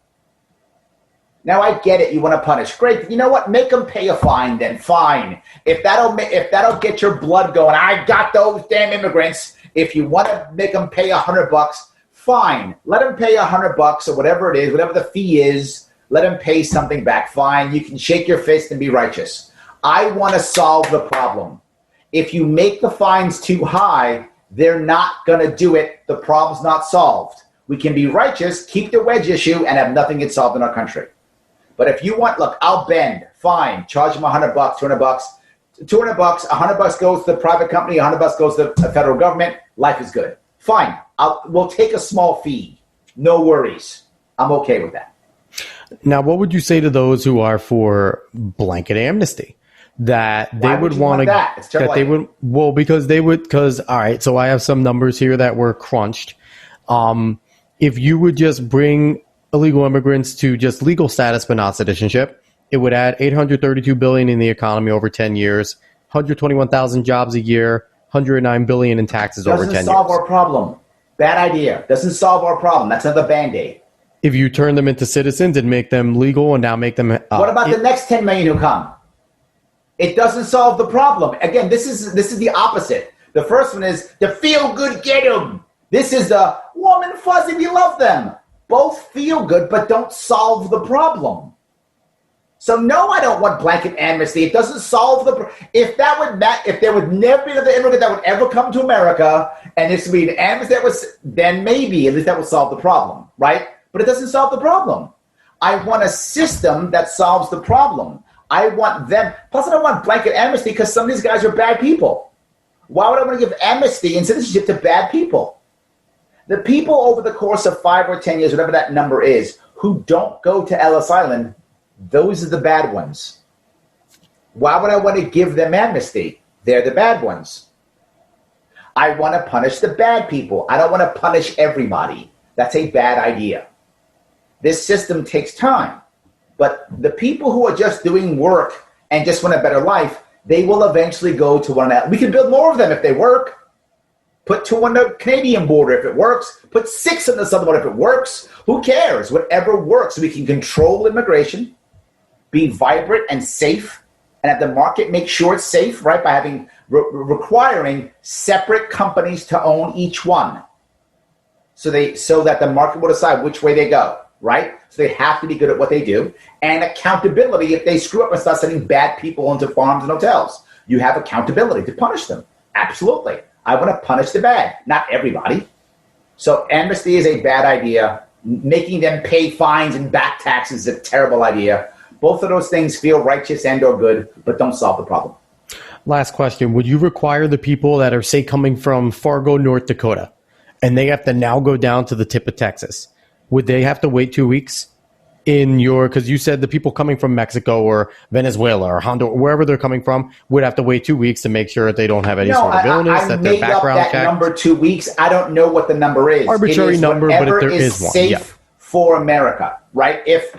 [SPEAKER 2] Now I get it. You want to punish. Great. You know what? Make them pay a fine then. Fine. If that'll get your blood going. I got those damn immigrants. If you want to make them pay $100, fine. Let them pay $100 or whatever it is, whatever the fee is. Let them pay something back. Fine. You can shake your fist and be righteous. I want to solve the problem. If you make the fines too high, they're not going to do it. The problem's not solved. We can be righteous, keep the wedge issue, and have nothing get solved in our country. But if you want, look, I'll bend. Fine. Charge them $100, $200. $200, $100 goes to the private company, $100 goes to the federal government. Life is good. Fine. We'll take a small fee. No worries. I'm okay with that.
[SPEAKER 1] Now, what would you say to those who are for blanket amnesty? That they would want to, because all right, so I have some numbers here that were crunched. If you would just bring illegal immigrants to just legal status but not citizenship, it would add $832 billion in the economy over 10 years, 121,000 jobs a year, $109 billion in taxes over 10 years.
[SPEAKER 2] Doesn't solve our problem. Bad idea. Doesn't solve our problem. That's another Band-Aid.
[SPEAKER 1] If you turn them into citizens and make them legal and now make them...
[SPEAKER 2] what about the next 10 million who come? It doesn't solve the problem. Again, this is the opposite. The first one is the feel good, get them. This is the warm and fuzzy, we love them. Both feel good, but don't solve the problem. So no, I don't want blanket amnesty. It doesn't solve the. If there would never be another immigrant that would ever come to America, and this would be an amnesty then maybe at least that would solve the problem, right? But it doesn't solve the problem. I want a system that solves the problem. I want them. Plus, I don't want blanket amnesty because some of these guys are bad people. Why would I want to give amnesty and citizenship to bad people? The people over the course of 5 or 10 years, whatever that number is, who don't go to Ellis Island, those are the bad ones. Why would I want to give them amnesty? They're the bad ones. I want to punish the bad people. I don't want to punish everybody. That's a bad idea. This system takes time. But the people who are just doing work and just want a better life, they will eventually go to one another. We can build more of them if they work. Put 2 on the Canadian border if it works. Put 6 on the southern border if it works. Who cares? Whatever works. We can control immigration, be vibrant and safe, and have the market make sure it's safe, right, by having requiring separate companies to own each one. So that the market will decide which way they go, right? So they have to be good at what they do. And accountability if they screw up and start sending bad people into farms and hotels. You have accountability to punish them. Absolutely. I want to punish the bad, not everybody. So amnesty is a bad idea. Making them pay fines and back taxes is a terrible idea. Both of those things feel righteous and or good, but don't solve the problem.
[SPEAKER 1] Last question. Would you require the people that are, say, coming from Fargo, North Dakota, and they have to now go down to the tip of Texas, would they have to wait 2 weeks because you said the people coming from Mexico or Venezuela or Honduras, wherever they're coming from, would have to wait 2 weeks to make sure that they don't have any sort of illness, that their background checked?
[SPEAKER 2] I made up that number 2 weeks. I don't know what the number is.
[SPEAKER 1] Arbitrary number, but if there is one.
[SPEAKER 2] Safe for America, right? If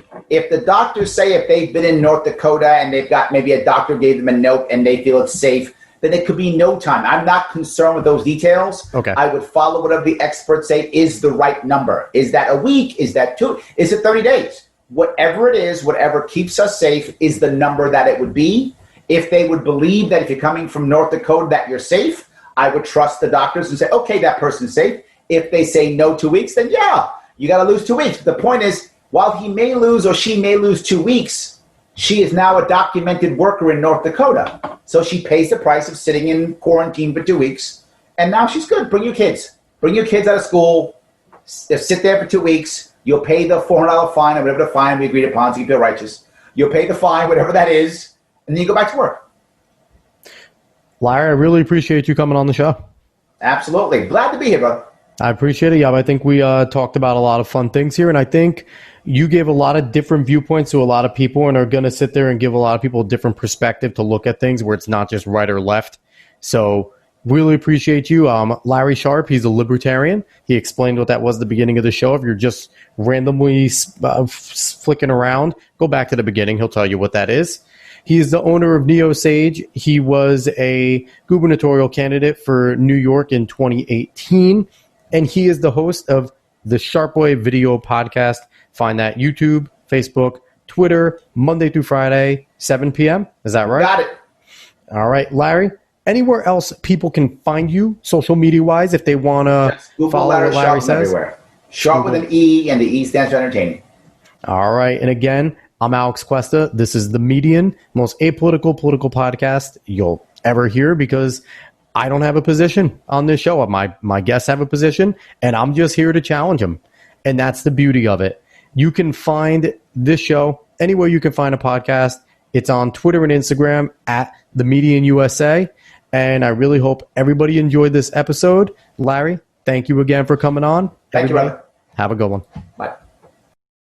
[SPEAKER 2] the doctors say if they've been in North Dakota and they've got maybe a doctor gave them a note and they feel it's safe, then it could be no time. I'm not concerned with those details.
[SPEAKER 1] Okay.
[SPEAKER 2] I would follow whatever the experts say is the right number. Is that a week? Is that 2? Is it 30 days? Whatever it is, whatever keeps us safe is the number that it would be. If they would believe that if you're coming from North Dakota that you're safe, I would trust the doctors and say, okay, that person's safe. If they say no 2 weeks, then yeah, you got to lose 2 weeks. The point is, while he may lose or she may lose 2 weeks, she is now a documented worker in North Dakota. So she pays the price of sitting in quarantine for 2 weeks. And now she's good. Bring your kids. Bring your kids out of school. Sit there for 2 weeks. You'll pay the $400 fine or whatever the fine we agreed upon so you feel righteous. You'll pay the fine, whatever that is, and then you go back to work.
[SPEAKER 1] Larry, I really appreciate you coming on the show.
[SPEAKER 2] Absolutely. Glad to be here, brother.
[SPEAKER 1] I appreciate it. Yeah, I think we talked about a lot of fun things here, and I think you gave a lot of different viewpoints to a lot of people and are going to sit there and give a lot of people a different perspective to look at things where it's not just right or left. So really appreciate you. Larry Sharpe, he's a libertarian. He explained what that was at the beginning of the show. If you're just randomly flicking around, go back to the beginning. He'll tell you what that is. He is the owner of NeoSage. He was a gubernatorial candidate for New York in 2018. And he is the host of the Sharpe video podcast. Find that YouTube, Facebook, Twitter, Monday through Friday, 7 p.m. Is that right?
[SPEAKER 2] Got it.
[SPEAKER 1] All right, Larry. Anywhere else people can find you, social media-wise, if they want to follow what Larry says?
[SPEAKER 2] Everywhere. Sharpe with an E, and the E stands for entertaining.
[SPEAKER 1] All right. And again, I'm Alex Cuesta. This is the Median, most apolitical political podcast you'll ever hear because I don't have a position on this show. My guests have a position, and I'm just here to challenge them. And that's the beauty of it. You can find this show anywhere you can find a podcast. It's on Twitter and Instagram at The Median USA. And I really hope everybody enjoyed this episode. Larry, thank you again for coming on.
[SPEAKER 2] Thank you, brother.
[SPEAKER 1] Have a good one.
[SPEAKER 2] Bye.